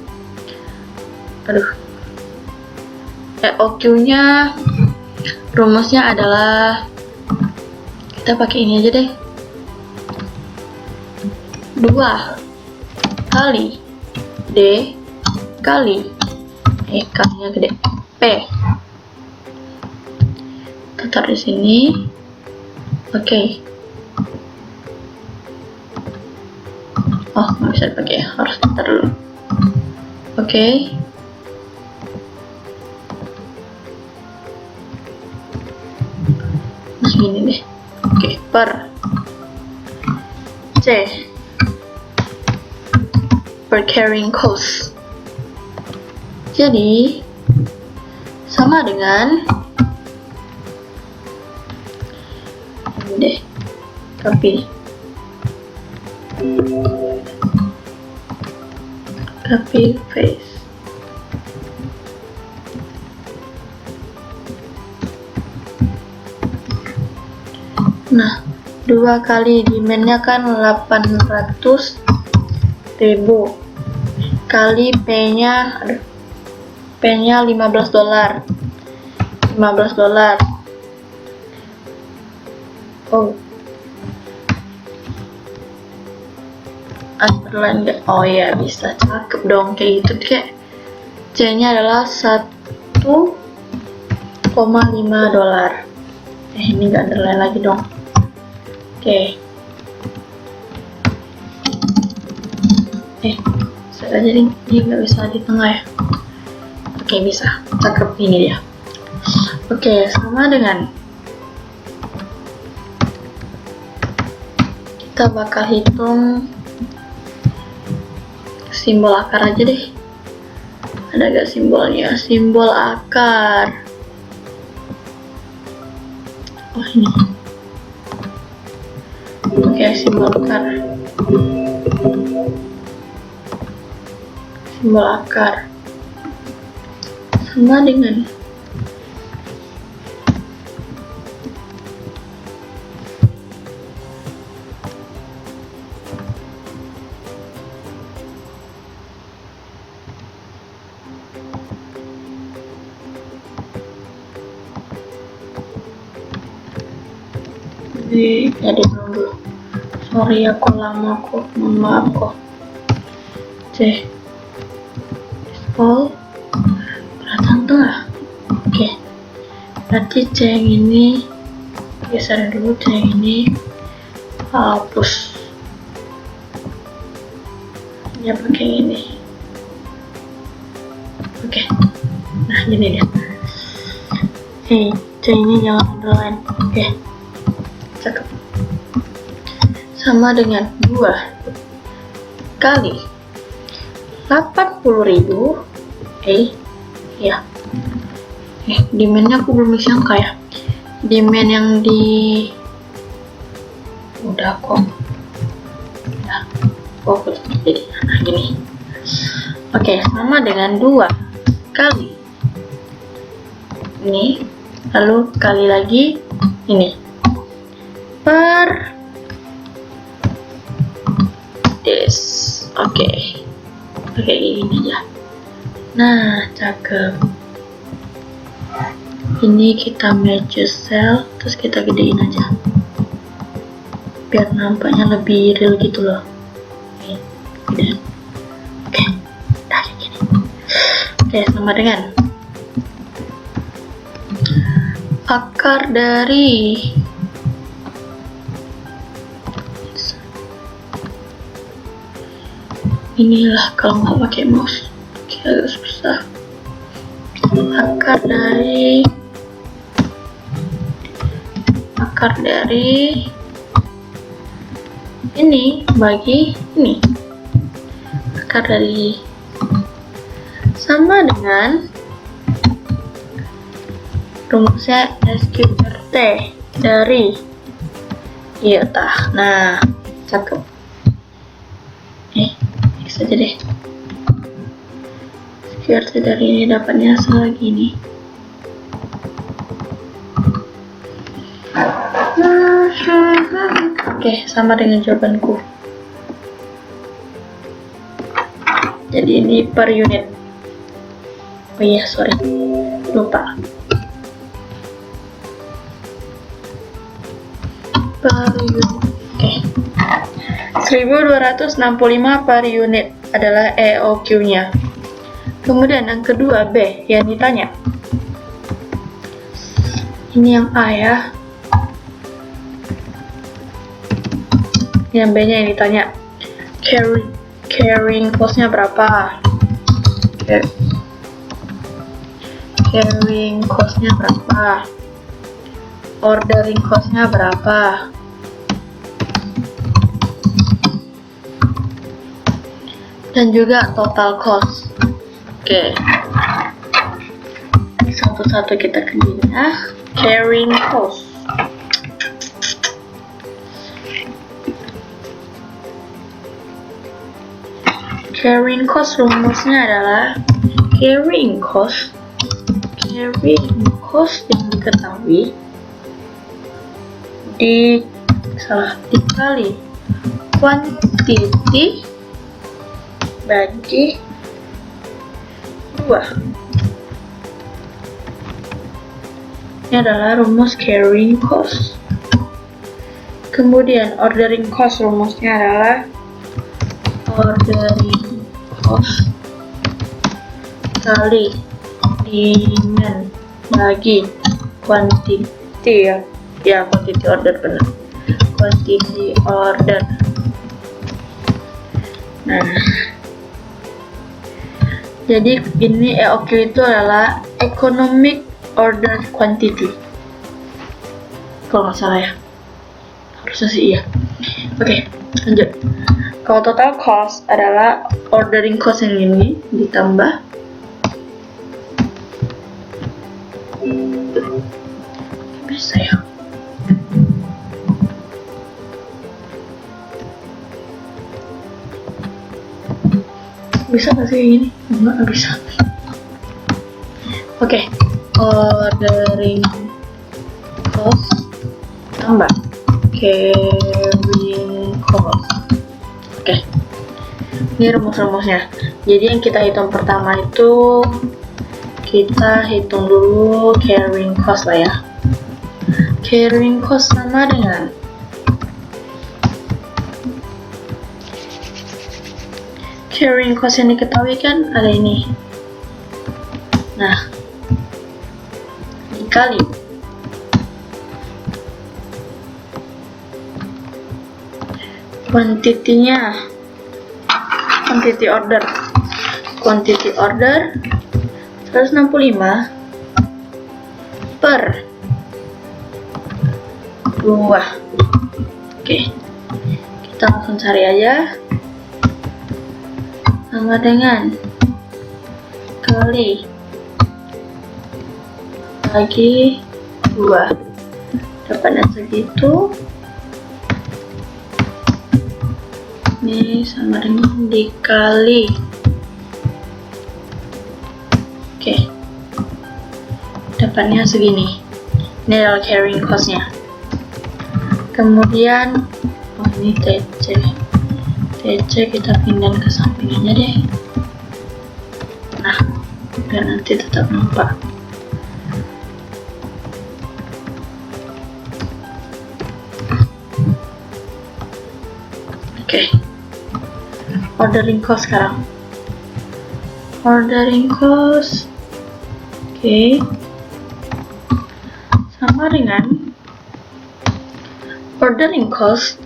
EOQ-nya rumusnya adalah, kita pakai ini aja deh, 2 kali D kali kalinya gede P. Kita taruh di sini. Oke. Oh, nggak bisa dipakai, harus taruh dulu. Oke. Nah, gini deh. Oke, per C per carrying cost. Jadi sama dengan ini deh, copy paste. Nah, 2 kali demand-nya kan 800.000 kali P-nya $15. Oh, underline gak? Oh ya, bisa, cakep dong kayak gitu. Kayak C-nya adalah $1,5. Ini gak underline lagi dong. Oke. Saya aja ini nggak bisa di tengah ya. Oke, bisa. Cakep, ini dia. Oke, sama dengan kita bakal hitung simbol akar aja deh. Ada gak simbolnya? Simbol akar. Oh, ini. Oke, simbol akar. Simbol akar sama dengan jadi dulu. Sorry aku lama kok, maaf kok. C all perhatian tengah. Oke, berarti C yang ini geser dulu, C yang ini hapus ya pakai ini. Oke, nah gini deh. C ini jangan underline. Oke, cakep. Sama dengan 2 kali 80.000. Ya. Demand-nya aku belum bisa angka ya. Demand yang di udah kok. Jadi nah gini. Oke, sama dengan 2 kali ini, lalu kali lagi ini, per this. Oke, pakai ini aja. Nah, cakep. Ini kita match cell, terus kita gedein aja biar nampaknya lebih real gitu loh. Oke, gedein. Oke, nah kayak gini. Oke, sama dengan akar dari inilah kalau nggak pakai mouse. Oke, agak susah. Akar dari ini bagi ini, akar dari sama dengan rumusnya SQRT dari iota. Nah, cakep. X aja deh. SQRT dari ini dapatnya segini. Oke, sama dengan jawabanku. Jadi ini per unit. Oh iya, sorry, lupa. Per unit. Oke. 1265 per unit adalah EOQ-nya. Kemudian yang kedua B yang ditanya. Ini yang A ya. Yang B-nya yang ditanya. Carrying cost-nya berapa? Carrying cost-nya berapa? Ordering cost-nya berapa? Dan juga total cost. Oke. Satu-satu kita kerjain ya. Carrying cost. Carrying cost rumusnya adalah carrying cost yang diketahui dikali quantity bagi 2. Ini adalah rumus carrying cost. Kemudian ordering cost rumusnya adalah ordering cost kali demand bagi quantity ya quantity order benar, quantity order. Nah, jadi ini EOQ itu adalah economic order quantity kalau nggak salah ya, harusnya sih iya. Oke, lanjut. Kalau total cost adalah ordering cost yang ini ditambah bisa ya. Bisa nggak sih yang ini? Enggak bisa. Oke, ordering cost tambah carrying cost. Oke, ini rumus-rumusnya. Jadi yang kita hitung pertama itu kita hitung dulu carrying cost lah ya. Carrying cost sama dengan carrying cost yang diketahui kan ada ini. Nah, dikali quantity order 165 per 2. Oke, kita langsung cari aja. Sama dengan kali bagi 2, dapatnya segitu. Ini sama dengan dikali Oke, dapatnya segini. Ini adalah carrying cost-nya. Kemudian ini TC kita pindah ke samping aja deh. Nah, biar nanti tetap nampak. Oke, ordering cost sekarang. Ordering cost, oke, sama dengan ordering cost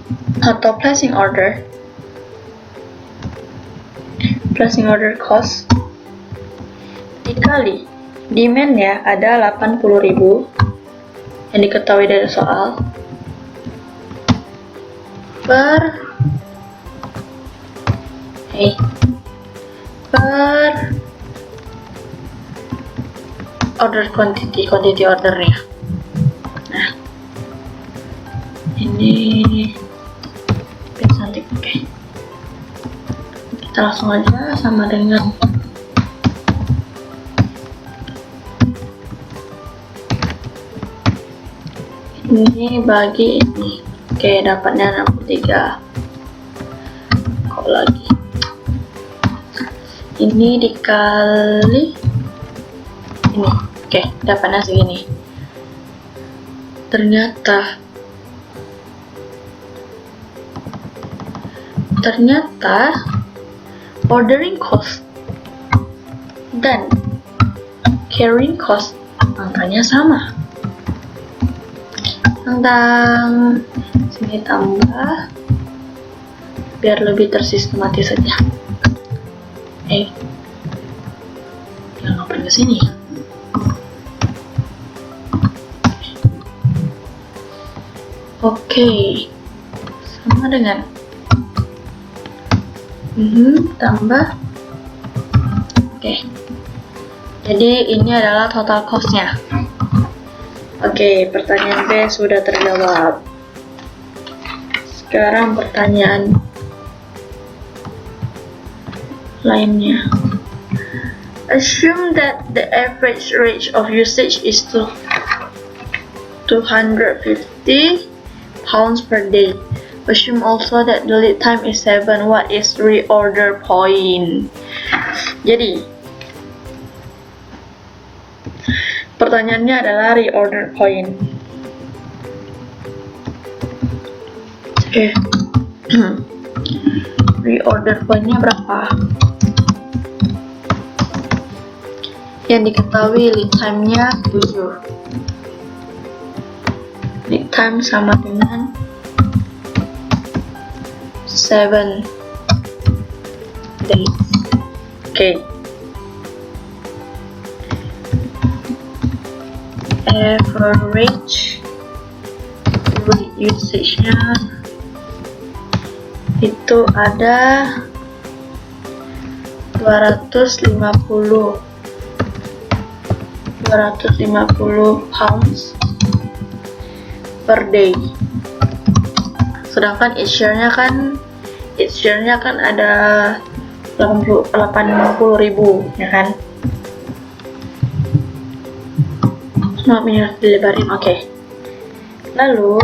atau placing order cost dikali demand-nya ada 80.000 yang diketahui dari soal per order quantity ordernya. Nah, ini cantik. Oke, kita langsung aja sama dengan ini bagi ini. Oke, dapatnya 63. Kok lagi ini dikali ini. Oke, dapatnya segini. Ternyata ordering cost dan carrying cost angkanya sama. Tentang sini tambah biar lebih tersistematis saja. Jangan ngapain ke sini. Oke, sama dengan tambah. Oke, jadi ini adalah total cost-nya. Oke, pertanyaan B sudah terjawab. Sekarang pertanyaan lainnya. Assume that the average rate of usage is 250 pounds per day. Assume also that the lead time is 7. What is reorder point? Jadi, pertanyaannya adalah reorder point. Oke. Reorder point-nya berapa? Yang diketahui lead time-nya 7. Lead time sama dengan 7 days. Oke. Average usage-nya itu ada 250 pounds per day. Sedangkan each share-nya kan ada 80.000 ya kan. Maaf ini harus dilebarin. Oke. Lalu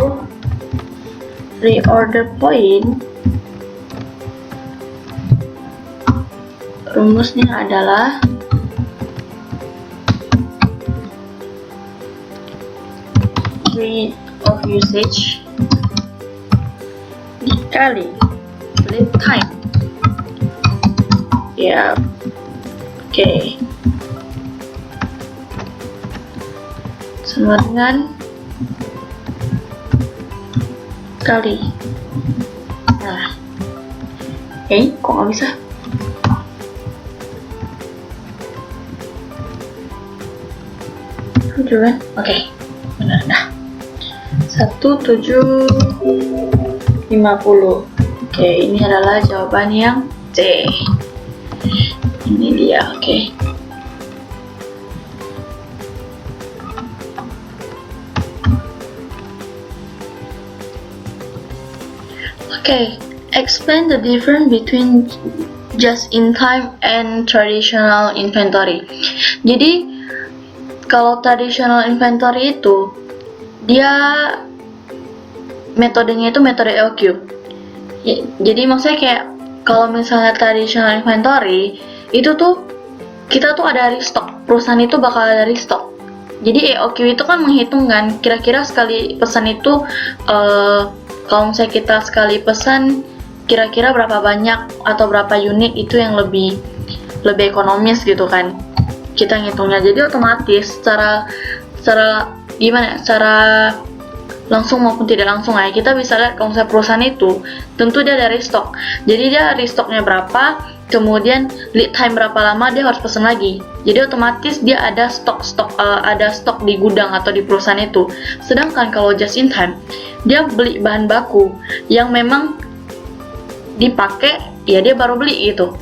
reorder point rumusnya adalah rate of usage dikali lead time. Ya, oke. Sama dengan kali. Nah, kok nggak bisa? Kan? Oke, benar dah. 1750. Oke, ini adalah jawaban yang C. Ini dia. Oke. Oke, explain the difference between just in time and traditional inventory. Jadi kalau traditional inventory itu dia metodenya itu metode EOQ. Jadi maksudnya kayak kalau misalnya traditional inventory itu tuh kita tuh ada restock, perusahaan itu bakal ada restock. Jadi EOQ itu kan menghitungkan kira-kira sekali pesan itu kalau misalnya kita sekali pesan kira-kira berapa banyak atau berapa unit itu yang lebih ekonomis gitu kan kita ngitungnya. Jadi otomatis secara gimana, secara langsung maupun tidak langsung ya kita bisa lihat kalau misalnya perusahaan itu tentu dia ada restock. Jadi dia restocknya berapa, kemudian lead time berapa lama dia harus pesan lagi. Jadi otomatis dia ada stok di gudang atau di perusahaan itu. Sedangkan kalau just in time dia beli bahan baku yang memang dipakai, ya dia baru beli gitu.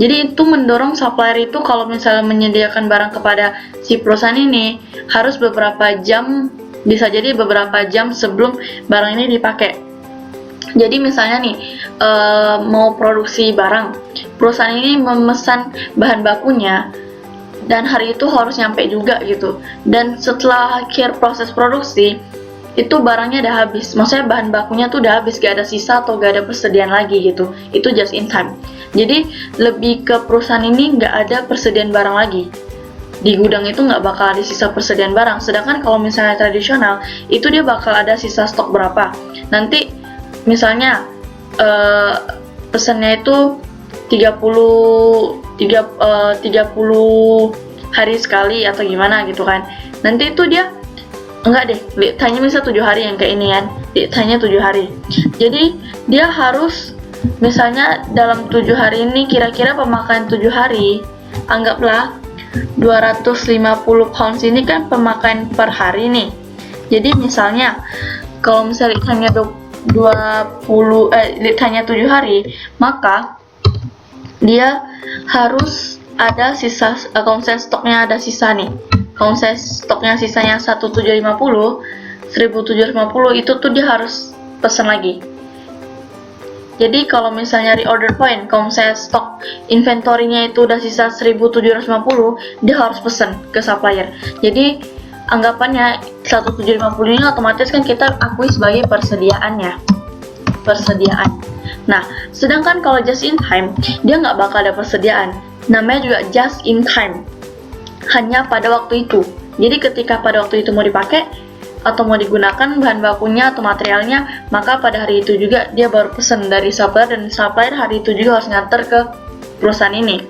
Jadi itu mendorong supplier itu kalau misalnya menyediakan barang kepada si perusahaan ini harus beberapa jam, bisa jadi beberapa jam sebelum barang ini dipakai. Jadi misalnya nih mau produksi barang, perusahaan ini memesan bahan bakunya dan hari itu harus nyampe juga gitu. Dan setelah akhir proses produksi itu barangnya udah habis, maksudnya bahan bakunya tuh udah habis, gak ada sisa atau gak ada persediaan lagi gitu. Itu just in time. Jadi lebih ke perusahaan ini gak ada persediaan barang lagi, di gudang itu nggak bakal ada sisa persediaan barang. Sedangkan kalau misalnya tradisional itu dia bakal ada sisa stok berapa. Nanti misalnya pesannya itu 30 hari sekali atau gimana gitu kan. Nanti itu dia enggak deh, lead time-nya misal 7 hari yang kayak ini kan, lead time-nya 7 hari. Jadi dia harus misalnya dalam 7 hari ini kira-kira pemakaian 7 hari, anggaplah 250 pounds ini kan pemakaian per hari nih. Jadi misalnya kalau misalnya lead time-nya 7 hari, maka dia harus ada sisa, kalau misalnya stoknya ada sisa nih, kalau misalnya stoknya sisanya 1750 itu tuh dia harus pesan lagi. Jadi kalau misalnya reorder point, kalau misalnya stok inventory-nya itu udah sisa 1750, dia harus pesan ke supplier. Jadi anggapannya 1750 ini otomatis kan kita akui sebagai persediaan. Nah, sedangkan kalau just in time, dia nggak bakal ada persediaan. Namanya juga just in time, hanya pada waktu itu. Jadi ketika pada waktu itu mau dipakai atau mau digunakan bahan bakunya atau materialnya, maka pada hari itu juga dia baru pesan dari supplier, dan supplier hari itu juga harus nganter ke perusahaan ini.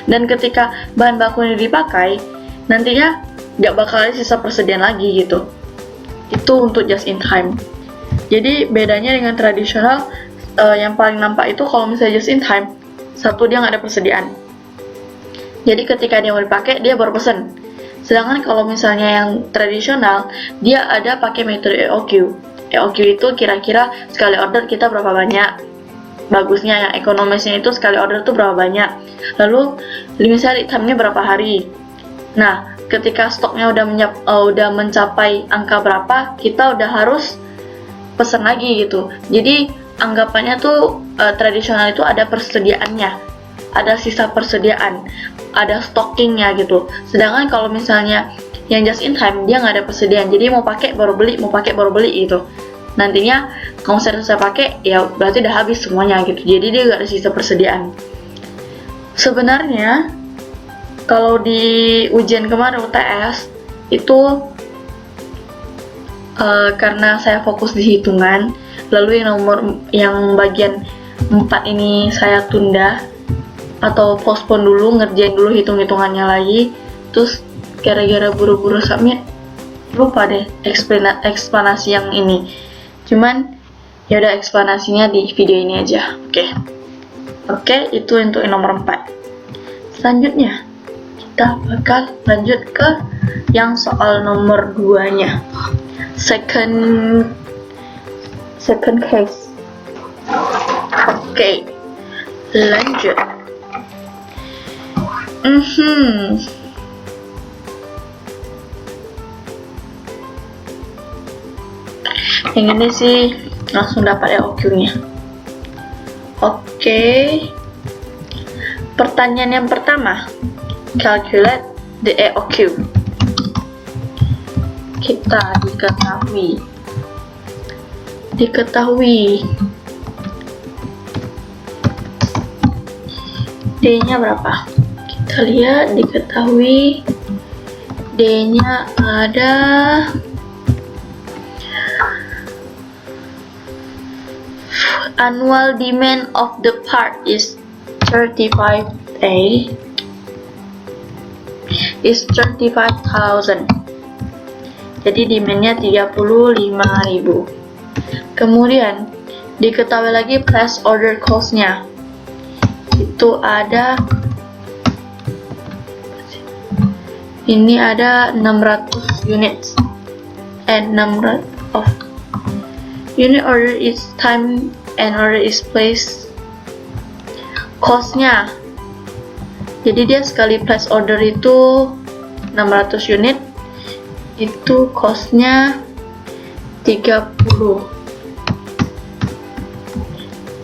Dan ketika bahan baku ini dipakai, nantinya nggak bakal ada sisa persediaan lagi gitu. Itu untuk just in time. Jadi bedanya dengan tradisional, yang paling nampak itu kalau misalnya just in time, satu dia nggak ada persediaan. Jadi ketika dia mau dipakai, dia baru pesen. Sedangkan kalau misalnya yang tradisional, dia ada pakai metode EOQ. EOQ itu kira-kira sekali order kita berapa banyak. Bagusnya yang ekonomisnya itu sekali order itu berapa banyak. Lalu misalnya lead time-nya berapa hari. Nah, ketika stoknya udah mencapai angka berapa, kita udah harus pesen lagi gitu. Jadi anggapannya tuh tradisional itu ada persediaannya, ada sisa persediaan, ada stockingnya gitu. Sedangkan kalau misalnya yang just in time, dia nggak ada persediaan, jadi mau pakai baru beli gitu. Nantinya kalau saya pakai, ya berarti udah habis semuanya gitu. Jadi dia nggak ada sisa persediaan. Sebenarnya kalau di ujian kemarin UTS itu karena saya fokus di hitungan, lalu yang bagian 4 ini saya tunda atau postpone dulu, ngerjain dulu hitung-hitungannya lagi. Terus gara-gara buru-buru submit, lupa deh eksplanasi yang ini. Cuman ya udah, eksplanasinya di video ini aja. Oke, itu untuk nomor 4. Selanjutnya kita bakal lanjut ke yang soal nomor 2-nya. Second case. Oke, lanjut. Yang ini sih langsung dapat EOQ-nya. Oke. Pertanyaan yang pertama, calculate the AOQ. Kita diketahui D-nya berapa? Kita lihat, diketahui D-nya ada annual demand of the part is 35A is 35,000. Jadi demandnya 35.000. Kemudian diketahui lagi place order cost-nya. Itu ada, ini ada 600 units and number of unit order is time and order is placed. Cost-nya, jadi dia sekali place order itu 600 unit, itu cost-nya 30.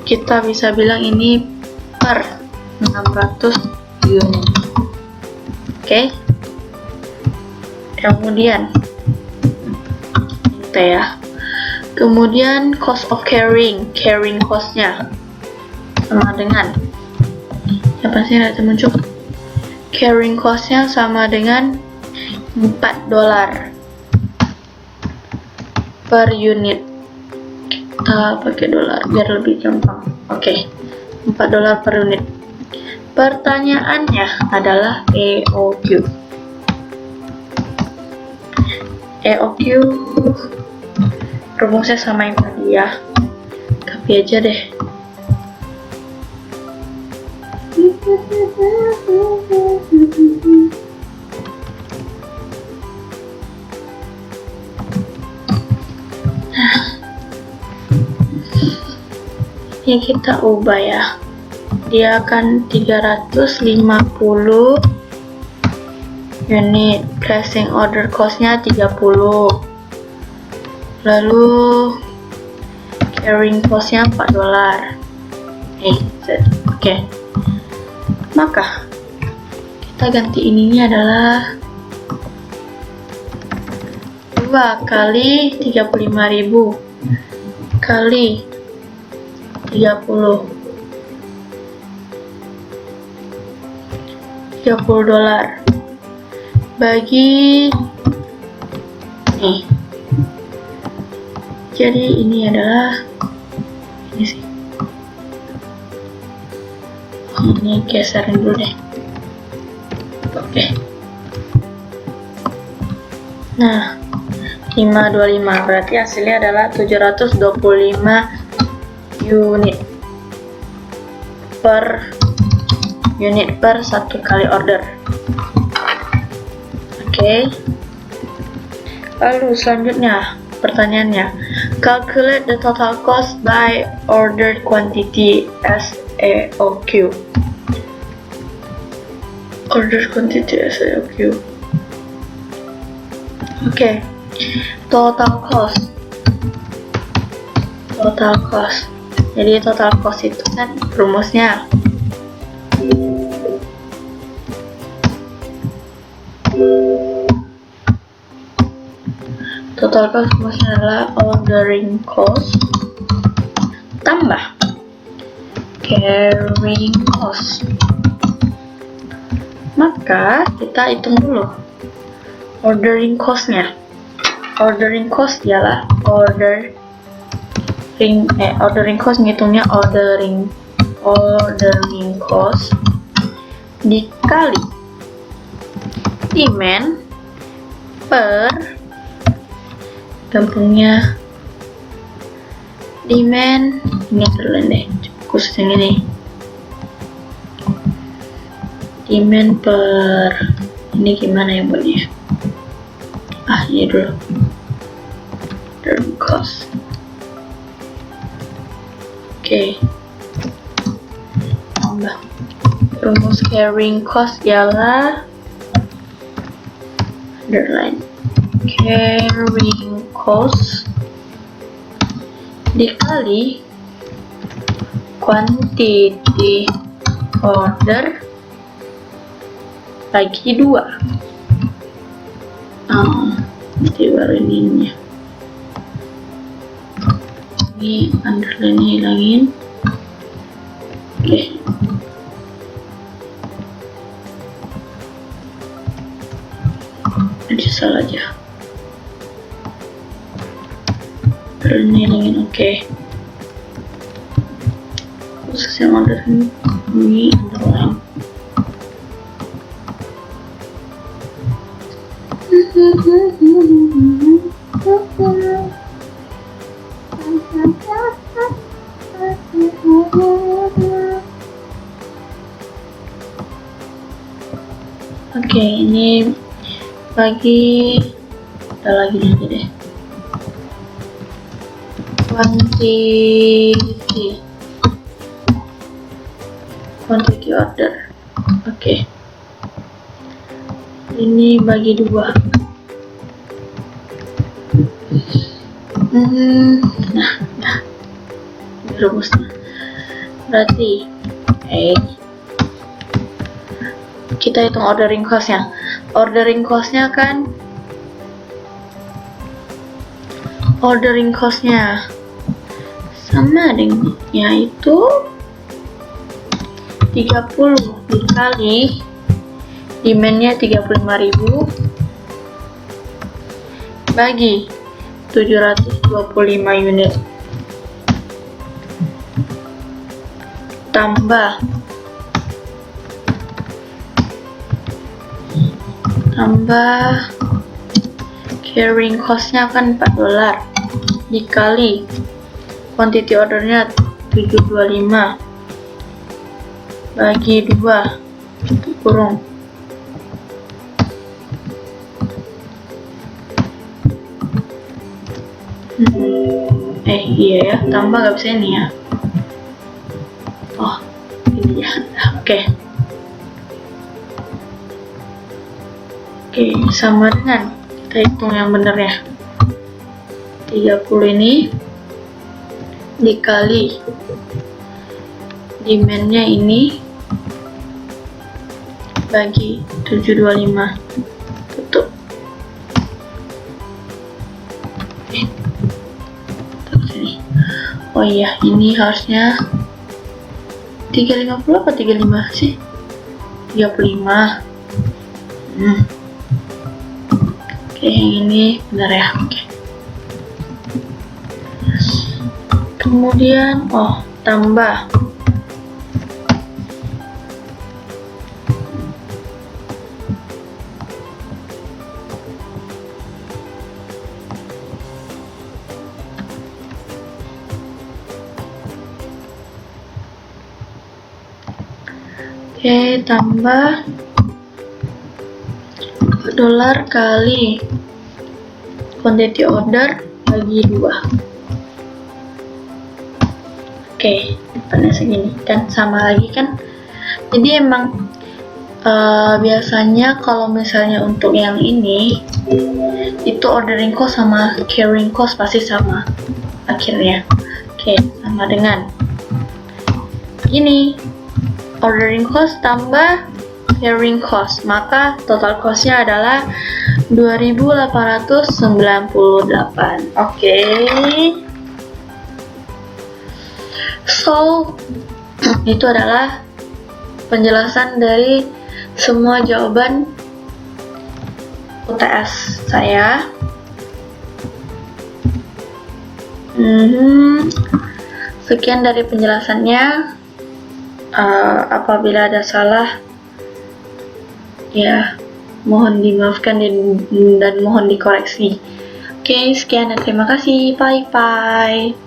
Kita bisa bilang ini per 600 unit. Oke. Kemudian itu ya. Kemudian cost of carrying cost-nya sama dengan, ya pasti ada muncul. Carrying cost-nya sama dengan $4 per unit. Kita pakai dolar biar lebih gampang. Oke, $4 per unit. Pertanyaannya adalah AOQ. AOQ rumusnya sama yang tadi ya. Copy aja deh. Ini kita ubah ya, dia akan 350 unit, placing order cost-nya 30, lalu carrying cost-nya $4. Oke. Maka kita ganti ininya adalah 2 kali 35.000 kali 30 $30 bagi nih. Jadi ini adalah ini sih. Ini geserin dulu deh. Oke. Nah, 525 berarti hasilnya adalah 725 unit per satu kali order. Oke. Lalu selanjutnya pertanyaannya, calculate the total cost by ordered quantity as AOQ. Ordered quantity as AOQ. Oke. Total cost. Jadi total cost itu kan rumusnya adalah ordering cost tambah carrying cost. Maka kita hitung dulu ordering cost-nya. Ordering cost ialah ordering cost, ngitungnya ordering cost dikali demand per gampangnya demand, ini dulu deh khusus yang ini, demand per ini gimana ya buatnya, ini dulu ordering cost. Oke. Tambah rumus carrying cost ialah underline carrying cost dikali quantity order bagi 2. Nanti baru ininya. Ini underline hilangin. Oke. Ini salah aja. Underline hilangin. Oke. Khusus yang order ini underline. Oke, ini bagi ada lagi aja deh. Quantity order. Oke. Ini bagi 2. Nah, rumusnya. Berarti, kita hitung ordering cost-nya. Ordering cost-nya kan, sama dengan yaitu 30 dikali demand-nya 35.000 bagi 725 unit tambah carrying cost-nya kan $4 dikali quantity ordernya 725 bagi 2 kurung iya ya, tambah gak bisa ini ya. Oh, ini ya. Oke, sama dengan kita hitung yang bener ya. 30 ini dikali demand-nya ini bagi 725 tutup. Oh iya, ini harusnya 350 apa 35 sih? 35. Oke, yang ini benar ya. Oke. Kemudian tambah tambah $, kali quantity order bagi 2. Depannya segini kan sama lagi kan. Jadi emang biasanya kalau misalnya untuk yang ini itu ordering cost sama carrying cost pasti sama akhirnya. Sama dengan ini ordering cost tambah carrying cost, maka total costnya adalah 2.898. So itu adalah penjelasan dari semua jawaban UTS saya. Sekian dari penjelasannya. Apabila ada salah, ya mohon dimaafkan dan mohon dikoreksi. Sekian dan terima kasih. Bye bye.